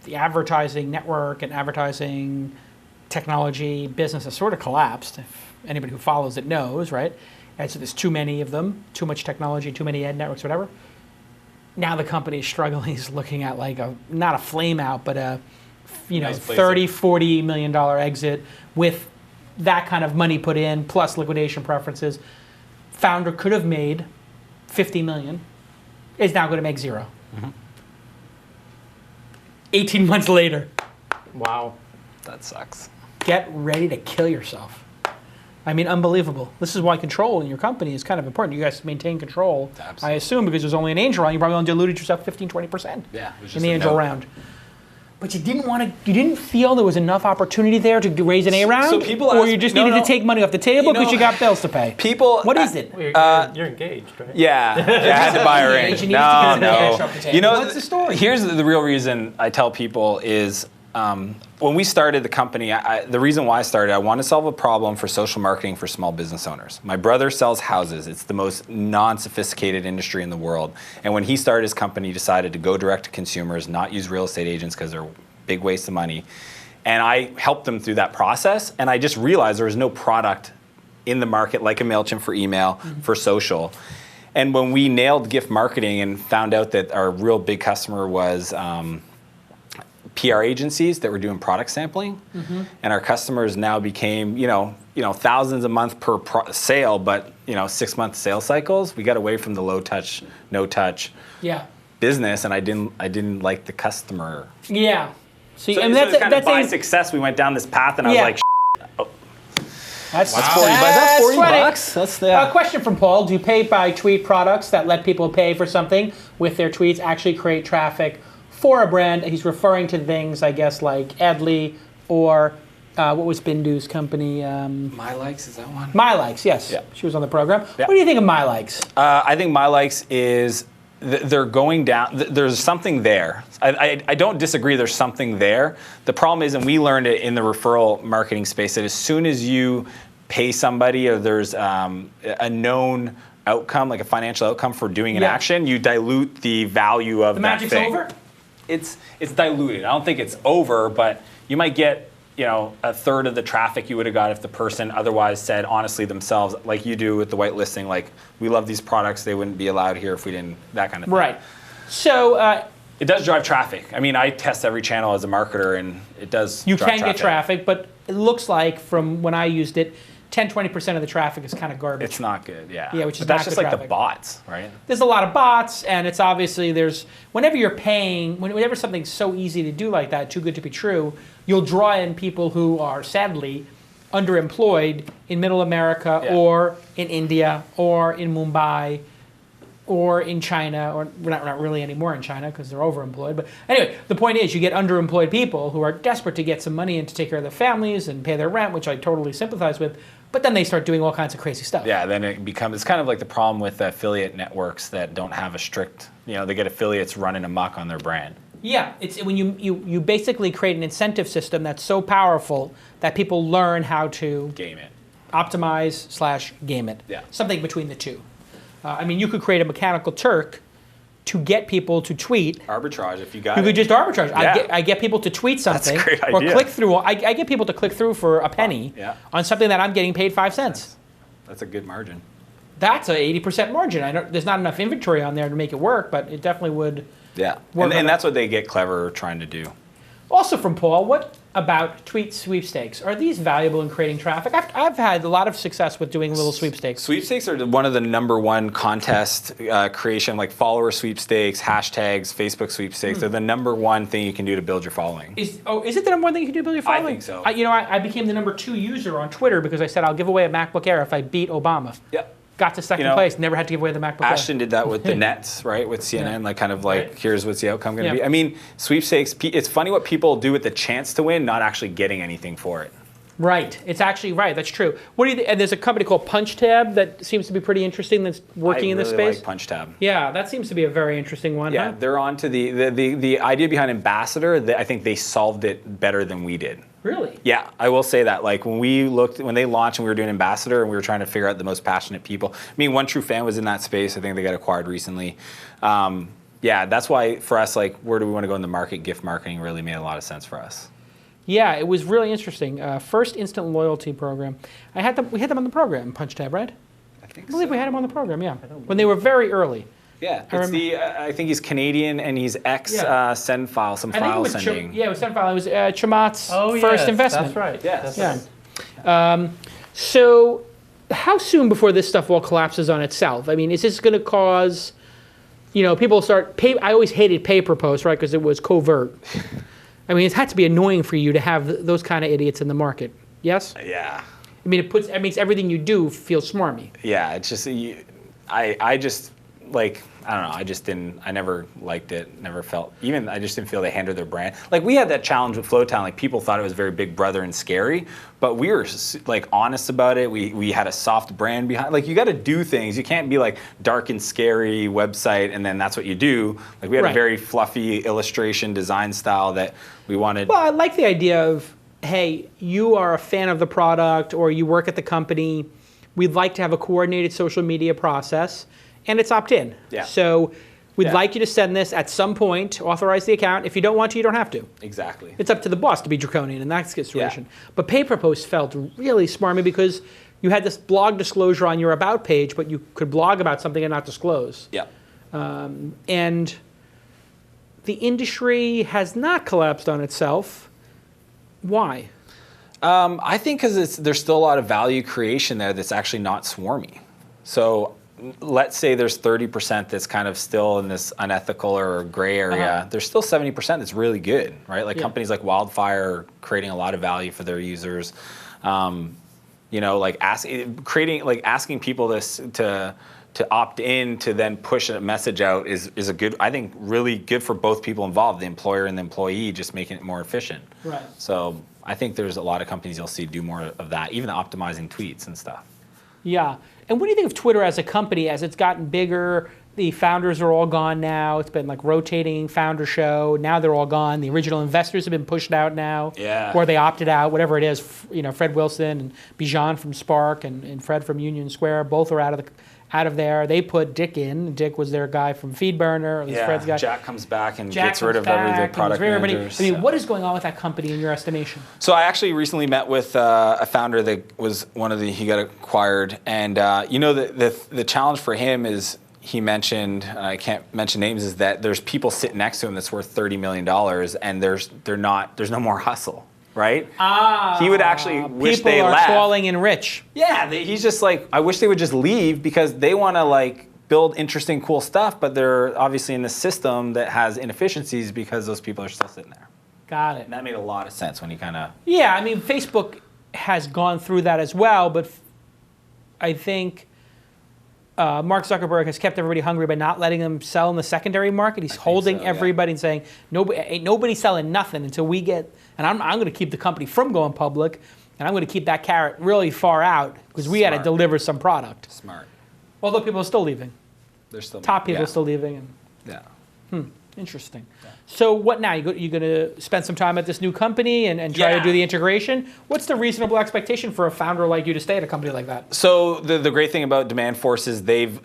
The advertising network and advertising technology business has sort of collapsed. If anybody who follows it knows, right? And so there's too many of them, too much technology, too many ad networks, whatever. Now the company is struggling. He's looking at like not a flame out, but a nice $30, $40 million exit with that kind of money put in, plus liquidation preferences. Founder could have made $50 million. Is now going to make $0. Mm-hmm. 18 months later. Wow. That sucks. Get ready to kill yourself. I mean, unbelievable. This is why control in your company is kind of important. You guys maintain control, absolutely. I assume, because there's only an angel round. You probably only diluted yourself 15, 20% in the angel round. But you didn't feel there was enough opportunity there to raise an A round? So people or you just needed to take money off the table because you got bills to pay? What is it? You're engaged, right? Yeah, I had to buy a ring. No. What's the story? Here's the real reason I tell people is when we started the company, the reason why I started, I wanted to solve a problem for social marketing for small business owners. My brother sells houses. It's the most non-sophisticated industry in the world. And when he started his company, he decided to go direct to consumers, not use real estate agents because they're a big waste of money. And I helped them through that process. And I just realized there was no product in the market like a MailChimp for email, for social. And when we nailed gift marketing and found out that our real big customer was PR agencies that were doing product sampling, and our customers now became, thousands a month per sale, but 6-month sales cycles. We got away from the low touch, no touch. Yeah. business, and I didn't like the customer. Yeah. So by success, we went down this path, and I was like, oh. That's $40. That's $40. That's a question from Paul. Do pay-by-tweet products that let people pay for something with their tweets actually create traffic for a brand? He's referring to things, I guess, like Adly or what was Bindu's company? MyLikes, is that one? MyLikes, yes. Yeah. She was on the program. Yeah. What do you think of MyLikes? I think MyLikes is, they're going down, there's something there. I don't disagree, there's something there. The problem is, and we learned it in the referral marketing space, that as soon as you pay somebody or there's a known outcome, like a financial outcome for doing an action, you dilute the value of that thing. The magic's over? It's diluted. I don't think it's over, but you might get a third of the traffic you would have got if the person otherwise said honestly themselves, like you do with the whitelisting, like, we love these products, they wouldn't be allowed here if we didn't, that kind of thing. Right. So it does drive traffic. I mean, I test every channel as a marketer, and it does You can get traffic, but it looks like from when I used it, 10-20% of the traffic is kind of garbage. It's not good, yeah. Yeah, which is but that's not just good like traffic. the bots, right? There's a lot of bots, and it's obviously whenever you're paying, whenever something's so easy to do like that, too good to be true, you'll draw in people who are sadly underemployed in Middle America or in India or in Mumbai or in China, or not really anymore in China because they're overemployed. But anyway, the point is you get underemployed people who are desperate to get some money in to take care of their families and pay their rent, which I totally sympathize with. But then they start doing all kinds of crazy stuff. Yeah, then it's kind of like the problem with affiliate networks that don't have a strict, they get affiliates running amok on their brand. Yeah, it's when you basically create an incentive system that's so powerful that people learn how to game it, optimize/game it. Yeah, something between the two. I mean, you could create a mechanical Turk to get people to tweet. Arbitrage, if you got it. You could just arbitrage. Yeah. I get people to tweet something. That's a great idea. Or click through. I get people to click through for a penny on something that I'm getting paid 5 cents. That's a good margin. That's a 80% margin. There's not enough inventory on there to make it work, but it definitely would. Yeah, and that's what they get clever trying to do. Also from Paul, what about tweet sweepstakes? Are these valuable in creating traffic? I've had a lot of success with doing little sweepstakes. Sweepstakes are one of the #1 contest creation, like follower sweepstakes, hashtags, Facebook sweepstakes. They're the #1 thing you can do to build your following. Is it the #1 thing you can do to build your following? I think so. I became the #2 user on Twitter because I said I'll give away a MacBook Air if I beat Obama. Yep. Got to second place, never had to give away the MacBook Air. Ashton did that with the Nets, right? With CNN, here's what's the outcome going to be. I mean, sweepstakes, it's funny what people do with the chance to win, not actually getting anything for it. Right. It's actually right. That's true. What do you think? And there's a company called PunchTab that seems to be pretty interesting that's working in this space. I really like PunchTab. Yeah, that seems to be a very interesting one. Yeah, they're on to the idea behind Ambassador. I think they solved it better than we did. Really? Yeah, I will say that. Like when they launched and we were doing Ambassador and we were trying to figure out the most passionate people. I mean, One True Fan was in that space. I think they got acquired recently. Yeah, that's why for us, like, where do we want to go in the market? Gift marketing really made a lot of sense for us. Yeah, it was really interesting. First instant loyalty program. We had them on the program, PunchTab, right? I believe we had him on the program, yeah. When they were very early. Yeah, I think he's Canadian and he's send file, some file sending. It was send file. It was Chamath's first investment. That's right. Yes. Yeah. So how soon before this stuff all collapses on itself? I mean, is this going to cause, people start, I always hated pay-per-post, right, because it was covert. I mean, it had to be annoying for you to have those kind of idiots in the market. Yes? Yeah. I mean, it makes everything you do feel smarmy. Yeah, it's just, I just, like, I don't know, I never liked it, never felt, I just didn't feel they handled their brand. Like, we had that challenge with Flowtown, like, people thought it was very Big Brother and scary, but we were, like, honest about it. We had a soft brand behind, like, you got to do things. You can't be, like, dark and scary website, and then that's what you do. Like, we had a very fluffy illustration design style that we wanted. Well, I like the idea of, hey, you are a fan of the product, or you work at the company, we'd like to have a coordinated social media process, and it's opt-in. Yeah. So we'd like you to send this at some point, authorize the account. If you don't want to, you don't have to. Exactly. It's up to the boss to be draconian in that situation. Yeah. But pay-per-post felt really smarmy because you had this blog disclosure on your About page, but you could blog about something and not disclose. Yeah. And the industry has not collapsed on itself. Why? I think because there's still a lot of value creation there that's actually not swarmy. So let's say there's 30% that's kind of still in this unethical or gray area. There's still 70% that's really good, right? Like companies like Wildfire are creating a lot of value for their users. You know, like asking people this to opt in to then push a message out is a good, I think, really good for both people involved, the employer and the employee, just making it more efficient. Right. So I think there's a lot of companies you'll see do more of that, even optimizing tweets and stuff. Yeah. And what do you think of Twitter as a company as it's gotten bigger? The founders are all gone now. It's been like rotating founder show. Now they're all gone. The original investors have been pushed out now. Yeah. Or they opted out, whatever it is. You know, Fred Wilson and Bijan from Spark and Fred from Union Square, both are out of there. They put Dick in. Dick was their guy from FeedBurner. Yeah. Fred's guy. Jack comes back and gets rid of every product managers. I mean, what is going on with that company in your estimation? So I actually recently met with a founder that was he got acquired, and you know, the challenge for him is, he mentioned, I can't mention names, is that there's people sitting next to him that's worth $30 million, and there's no more hustle, right? He would actually wish they left. People are falling in rich. Yeah, he's just like, I wish they would just leave because they want to like build interesting, cool stuff, but they're obviously in the system that has inefficiencies because those people are still sitting there. Got it. And that made a lot of sense when you kind of... Yeah, I mean, Facebook has gone through that as well, but I think... Mark Zuckerberg has kept everybody hungry by not letting them sell in the secondary market. He's holding everybody and saying, ain't nobody selling nothing until we get, and I'm going to keep the company from going public, and I'm going to keep that carrot really far out because we got to deliver some product. Smart. Although people are still leaving. They're still top people are still leaving. And, interesting. Yeah. So what now? You going to spend some time at this new company and try to do the integration? What's the reasonable expectation for a founder like you to stay at a company like that? So the great thing about DemandForce is they've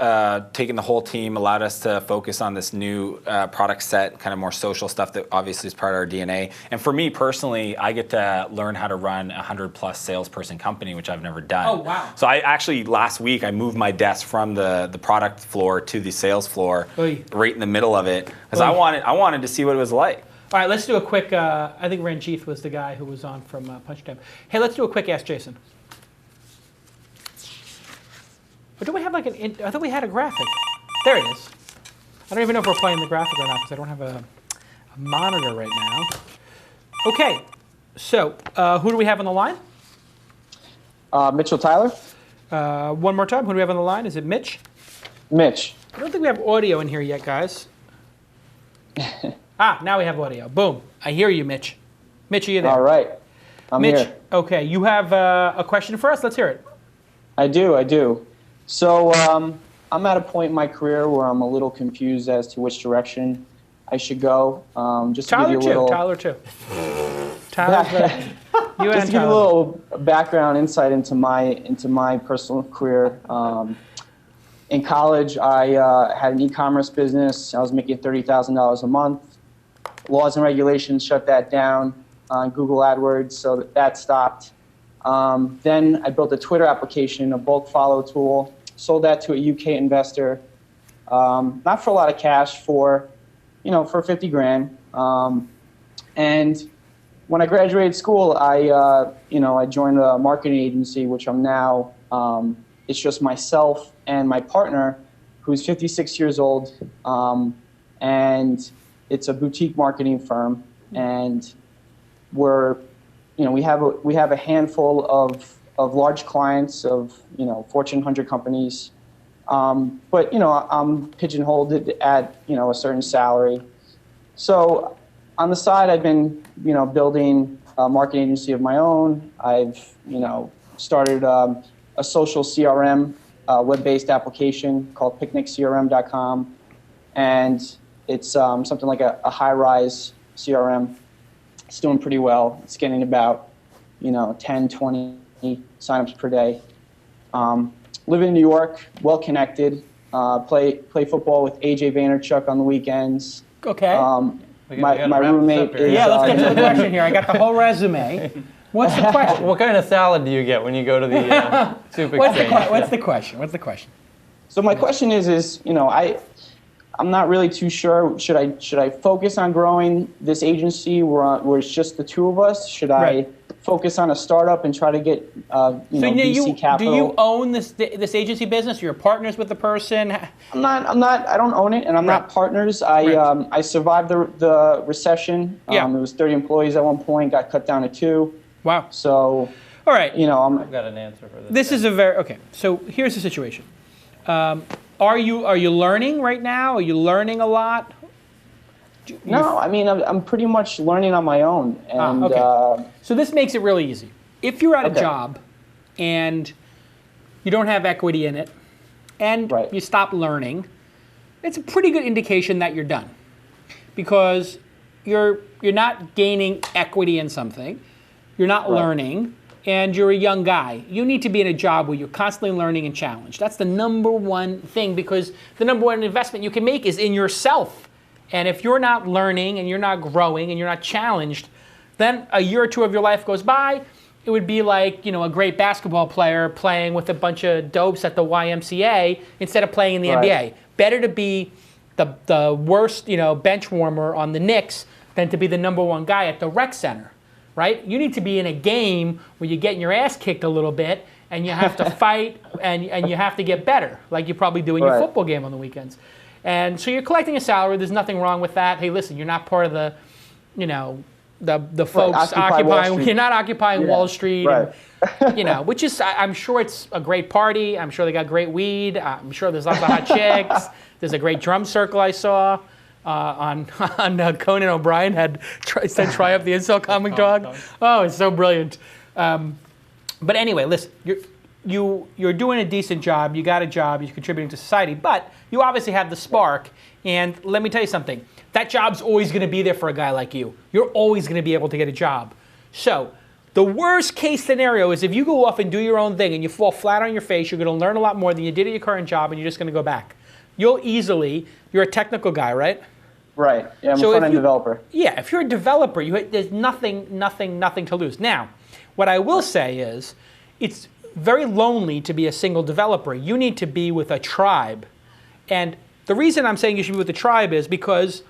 taken the whole team, allowed us to focus on this new product set, kind of more social stuff that obviously is part of our DNA. And for me personally, I get to learn how to run a 100+ salesperson company, which I've never done. Oh, wow. So I actually, last week, I moved my desk from the product floor to the sales floor, right in the middle of it, because I wanted to see what it was like. All right, let's do a quick, I think Ranjith was the guy who was on from Punch Time. Hey, let's do a quick Ask Jason. Or do we have like I thought we had a graphic. There it is. I don't even know if we're playing the graphic or not because I don't have a monitor right now. Okay, so who do we have on the line? Mitchell Tyler. One more time, who do we have on the line? Is it Mitch? Mitch. I don't think we have audio in here yet, guys. Now we have audio. Boom. I hear you, Mitch. Mitch, are you there? All right. I'm Mitch, here. Okay, you have a question for us? Let's hear it. I do. So I'm at a point in my career where I'm a little confused as to which direction I should go. Just to give you a little... Tyler too. Just to give you a little background insight into my personal career. In college, I had an e-commerce business. I was making $30,000 a month. Laws and regulations shut that down on Google AdWords, so that stopped. Then I built a Twitter application, a bulk follow tool, sold that to a UK investor, not for a lot of cash, for 50 grand. And when I graduated school, I joined a marketing agency, which I'm now. It's just myself and my partner, who's 56 years old, and it's a boutique marketing firm. And we have a handful of large clients of Fortune 100 companies, but I'm pigeonholed at a certain salary. So on the side, I've been building a marketing agency of my own. I've started a social CRM, web-based application called picniccrm.com, and it's something like a high-rise CRM. It's doing pretty well. It's getting about 10, 20 signups per day. Live in New York, well-connected. Play football with AJ Vaynerchuk on the weekends. Okay. My roommate is... Yeah, let's get to the question here. I got the whole resume. What's the question? What kind of salad do you get when you go to the soup exchange? What's the question? So my question is I'm not really too sure. Should I focus on growing this agency where it's just the two of us? Should I focus on a startup and try to get VC capital. Do you own this agency business? You're partners with the person? I'm not. I don't own it, and I'm not partners. I survived the recession. It was 30 employees at one point. Got cut down to 2. Wow. So. All right. I've got an answer for this. This is okay. So here's the situation. Are you learning right now? Are you learning a lot? No, I mean I'm pretty much learning on my own. And, okay. So this makes it really easy. If you're at a job and you don't have equity in it, and you stop learning, it's a pretty good indication that you're done, because you're not gaining equity in something, you're not learning, and you're a young guy. You need to be in a job where you're constantly learning and challenged. That's the number one thing, because the number one investment you can make is in yourself. And if you're not learning and you're not growing and you're not challenged, then a year or 2 of your life goes by. It would be like, a great basketball player playing with a bunch of dopes at the YMCA instead of playing in the NBA. Better to be the worst, bench warmer on the Knicks than to be the number 1 guy at the rec center, right? You need to be in a game where you're getting your ass kicked a little bit and you have to fight and you have to get better, like you probably do in your football game on the weekends. And so you're collecting a salary. There's nothing wrong with that. Hey, listen, you're not part of the, the folks occupying. You're not occupying Wall Street. And, which is, I'm sure it's a great party. I'm sure they got great weed. I'm sure there's lots of hot chicks. There's a great drum circle I saw on Conan O'Brien said try up the incel comic dog. Oh, it's so brilliant. But anyway, listen, you're doing a decent job. You got a job. You're contributing to society. But you obviously have the spark. And let me tell you something. That job's always going to be there for a guy like you. You're always going to be able to get a job. So the worst case scenario is if you go off and do your own thing and you fall flat on your face, you're going to learn a lot more than you did at your current job, and you're just going to go back. You're a technical guy, right? Right. Yeah, I'm a front-end developer. Yeah, if you're a developer, there's nothing to lose. Now, what I will say is it's very lonely to be a single developer. You need to be with a tribe. And the reason I'm saying you should be with a tribe is because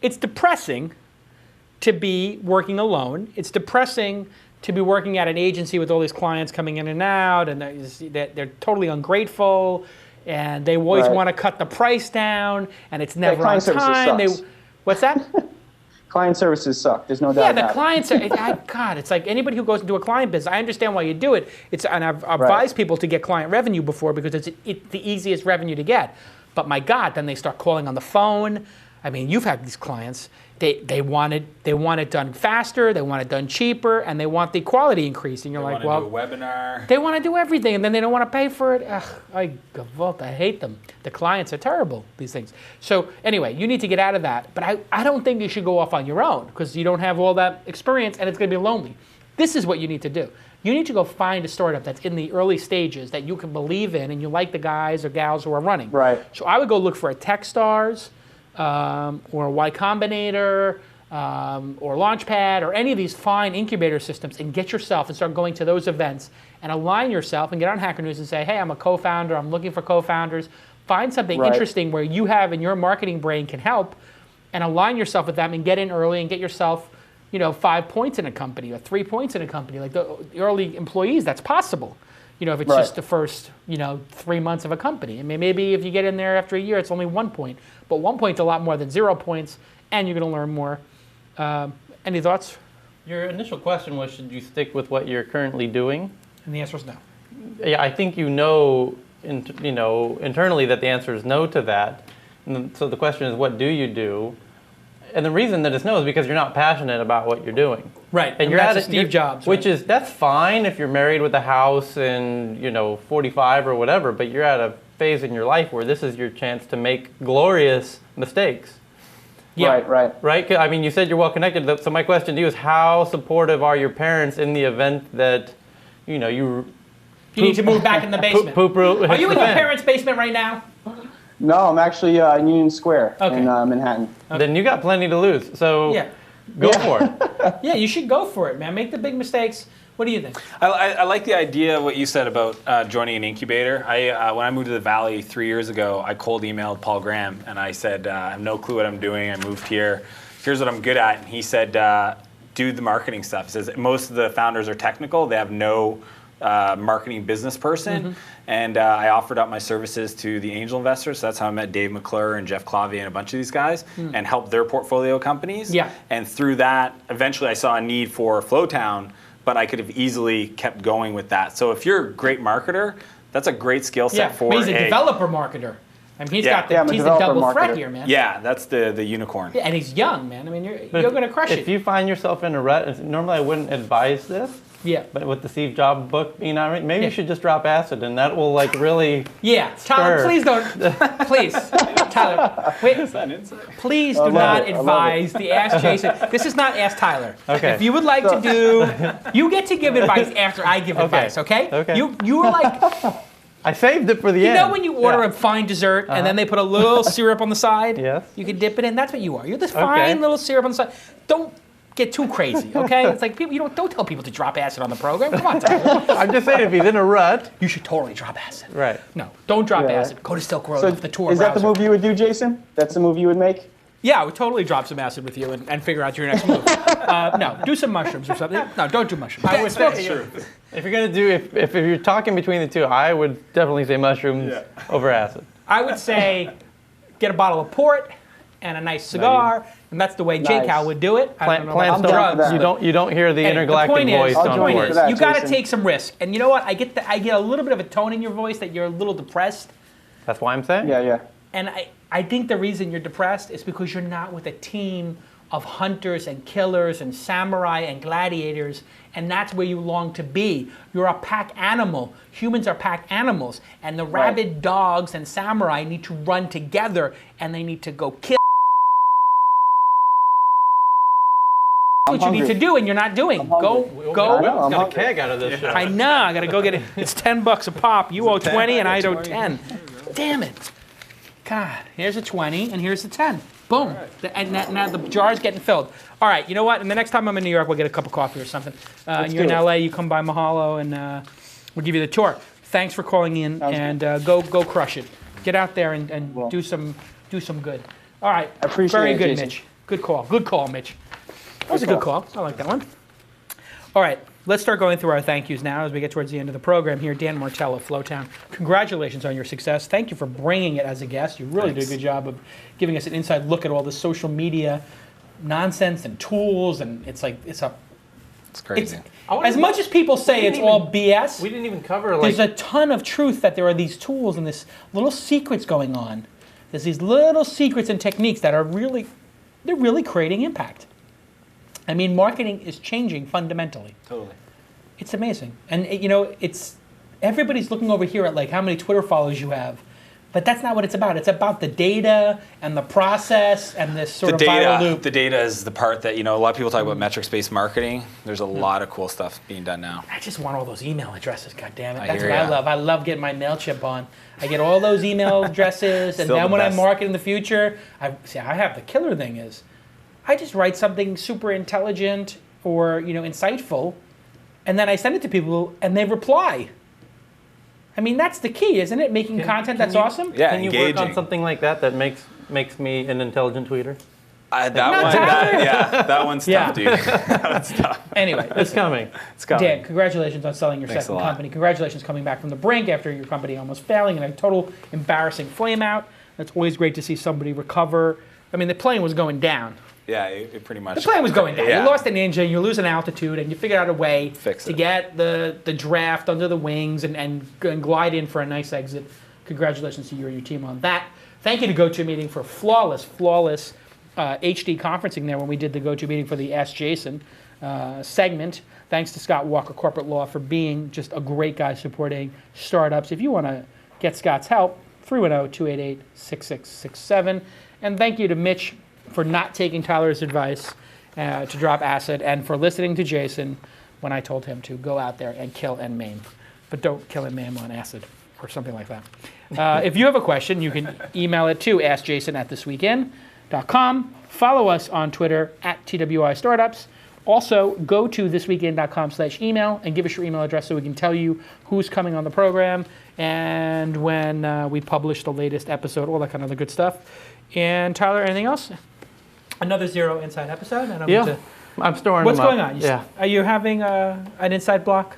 it's depressing to be working alone. It's depressing to be working at an agency with all these clients coming in and out, and they're totally ungrateful, and they always want to cut the price down, and it's never on time. What's that? Client services suck. There's no doubt. Yeah, the clients are, God, it's like anybody who goes into a client business, I understand why you do it. And I've advised people to get client revenue before because it's the easiest revenue to get. But my God, then they start calling on the phone. I mean, you've had these clients. They want it done faster, they want it done cheaper, and they want the quality increase. And you're like, well, they want to do a webinar. They want to do everything, and then they don't want to pay for it. I hate them. The clients are terrible, these things. So anyway, you need to get out of that. But I don't think you should go off on your own because you don't have all that experience, and it's going to be lonely. This is what you need to do. You need to go find a startup that's in the early stages that you can believe in, and you like the guys or gals who are running. Right. So I would go look for a Techstars, or Y Combinator, or Launchpad, or any of these fine incubator systems, and get yourself and start going to those events and align yourself and get on Hacker News and say, hey, I'm a co-founder, I'm looking for co-founders. Find something interesting where you have in your marketing brain can help, and align yourself with them and get in early and get yourself 5 points in a company or 3 points in a company. Like the early employees, that's possible. If it's just the first, 3 months of a company. I mean, maybe if you get in there after a year, it's only 1 point. But 1 point's a lot more than 0 points, and you're going to learn more. Any thoughts? Your initial question was, should you stick with what you're currently doing? And the answer is no. Yeah, I think internally that the answer is no to that. And so the question is, what do you do? And the reason that it's no is because you're not passionate about what you're doing. Right, and you're at Steve Jobs. Which is, that's fine if you're married with a house and, 45 or whatever, but you're at a phase in your life where this is your chance to make glorious mistakes. Yeah. Right. I mean, you said you're well connected, so my question to you is, how supportive are your parents in the event that, you need to move back in the basement? Are you in your parents' basement right now? No, I'm actually in Union Square in Manhattan. Okay. Then you got plenty to lose, so go for it. Yeah, you should go for it, man. Make the big mistakes. What do you think? I like the idea of what you said about joining an incubator. When I moved to the Valley 3 years ago, I cold emailed Paul Graham, and I said, I have no clue what I'm doing. I moved here. Here's what I'm good at. And he said, do the marketing stuff. He says most of the founders are technical. They have no marketing business person. And I offered up my services to the angel investors. So that's how I met Dave McClure and Jeff Clavier and a bunch of these guys and helped their portfolio companies. And through that, eventually I saw a need for Flowtown, but I could have easily kept going with that. So if you're a great marketer, that's a great skill set for he's a developer marketer. I mean, he's the double threat here, man. Yeah, that's the unicorn. Yeah, and he's young, man. I mean, you're going to crush it. If you find yourself in a rut, normally I wouldn't advise this. Yeah. But with the Steve Jobs book being out, maybe you should just drop acid, and that will like really. Yeah, Tyler, please don't. Please, Tyler, wait. Please do not advise the Ask Jason. This is not Ask Tyler. Okay. If you would like to do, you get to give advice after I give advice. Okay. Okay. You were like. I saved it for the end. You know when you order a fine dessert and then they put a little syrup on the side? Yes. You can dip it in. That's what you are. You're this fine little syrup on the side. Don't get too crazy, okay? It's like people. Don't tell people to drop acid on the program. Come on, Tyler. I'm just saying, if he's in a rut, you should totally drop acid. Right. No, don't drop acid. Go to Silk Road with the tour Is that the move you would do, Jason? That's the move you would make? Yeah, I would totally drop some acid with you and figure out your next move. No, do some mushrooms or something. No, don't do mushrooms. I would say, if you're gonna do, if you're talking between the two, I would definitely say mushrooms over acid. I would say get a bottle of port and a nice cigar, and that's the way J. Cal would do it. Plants don't. You don't hear the intergalactic voice on port. You got to take some risk, and you know what? I get a little bit of a tone in your voice that you're a little depressed. That's why I'm saying. Yeah. And I think the reason you're depressed is because you're not with a team of hunters and killers and samurai and gladiators, and that's where you long to be. You're a pack animal. Humans are pack animals, and the rabid dogs and samurai need to run together, and they need to go kill. That's what you need to do, and you're not doing. Go. I'm got a keg out of this show. I know. I got to go get it. It's $10 a pop. You owe 20, and I owe 10. Damn it. God, here's a 20, and here's a 10. Boom. And now the jar's getting filled. All right, you know what? And the next time I'm in New York, we'll get a cup of coffee or something. And you're in LA, you come by Mahalo, and we'll give you the tour. Thanks for calling in, and go crush it. Get out there and do some good. All right. I appreciate Very it, good, Jason. Mitch. Good call, Mitch. That was a good call. I like that one. All right. Let's start going through our thank yous now as we get towards the end of the program here. Dan Martell of Flowtown, congratulations on your success. Thank you for bringing it as a guest. You really did a good job of giving us an inside look at all the social media nonsense and tools, and it's crazy. As much as people say it's all BS, we didn't even cover. There's a ton of truth that there are these tools and this little secrets going on. There's these little secrets and techniques that are really creating impact. I mean, marketing is changing fundamentally. Totally. It's amazing. And, it's everybody's looking over here at, like, how many Twitter followers you have. But that's not what it's about. It's about the data and the process and this sort of viral loop. The data is the part that, a lot of people talk about metrics-based marketing. There's a lot of cool stuff being done now. I just want all those email addresses, goddammit. That's what I love. I love getting my MailChimp on. I get all those email addresses, and then when I market in the future, I have the killer thing is, I just write something super intelligent or, insightful, and then I send it to people, and they reply. I mean, that's the key, isn't it? Making content that's awesome? Yeah, Can you work on something like that makes me an intelligent tweeter? That one's tough, dude. That one's tough. Anyway, it's coming. Dan, congratulations on selling your second company. Congratulations coming back from the brink after your company almost failing in a total embarrassing flame out. It's always great to see somebody recover. I mean, the plane was going down. Yeah, it pretty much. The plane was going down. You lost an engine, you're losing altitude, and you figured out a way to get the draft under the wings and glide in for a nice exit. Congratulations to you and your team on that. Thank you to GoToMeeting for flawless HD conferencing there when we did the GoToMeeting for the Ask Jason segment. Thanks to Scott Walker Corporate Law for being just a great guy supporting startups. If you want to get Scott's help, 310-288-6667. And thank you to Mitch for not taking Tyler's advice to drop acid, and for listening to Jason when I told him to go out there and kill and maim. But don't kill and maim on acid or something like that. If you have a question, you can email it to askjason@thisweekend.com. Follow us on Twitter @TWiStartups. Also, go to thisweekend.com/email and give us your email address so we can tell you who's coming on the program and when we publish the latest episode, all that kind of other good stuff. And Tyler, anything else? Another Zero Inside episode. And I'm storing What's them up. going on? Yeah. Are you having an inside blockage?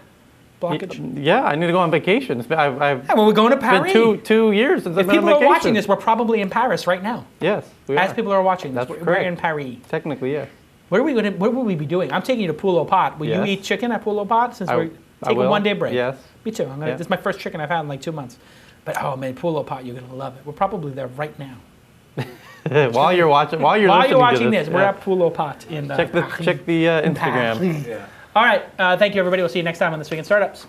Yeah, I need to go on vacation. Well, we're going to Paris. It's been two years since I've been on vacation. If people are watching this, we're probably in Paris right now. Yes, we are. As people are watching this, That's we're in Paris. Technically, yes. What will we be doing? I'm taking you to Pool au Pot. Will you eat chicken at Pool au Pot since we're taking a one-day break? Yes. Me too. This is my first chicken I've had in like 2 months. But oh man, Pool au Pot, you're gonna love it. We're probably there right now. While you're watching this, we're at Pool au Pot in check the Instagram. Yeah. All right. Thank you, everybody. We'll see you next time on This Week in Startups.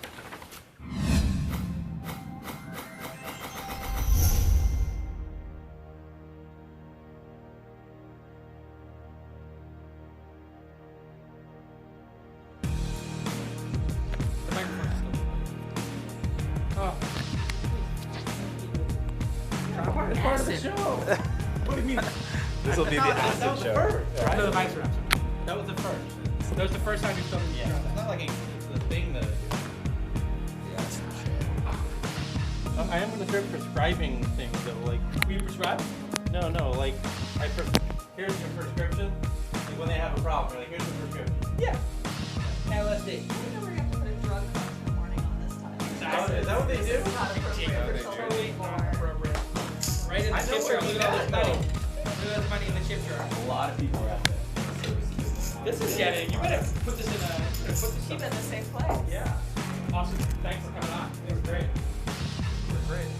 It's part of the show. What do you mean? This will be the acid show. Right? No, the mics are absent. That was the first. That was the first time you filmed it. Yeah, it's not like the thing that. I am going to start prescribing things though. Like, will you prescribe? No. Like, here's your prescription. Like when they have a problem, you're like, here's the prescription. Yeah. LSD. I know we're going to have to put a drug content warning on this time. Exactly. Is that what they do? This is not appropriate for children anymore. Right in the chip jar. Look at all this money. Look at all this money in the chip jar. A lot of people are out there. This is getting. You better put this in a. Keep it in the same place. Yeah. Awesome. Thanks for coming on. It was great. Great.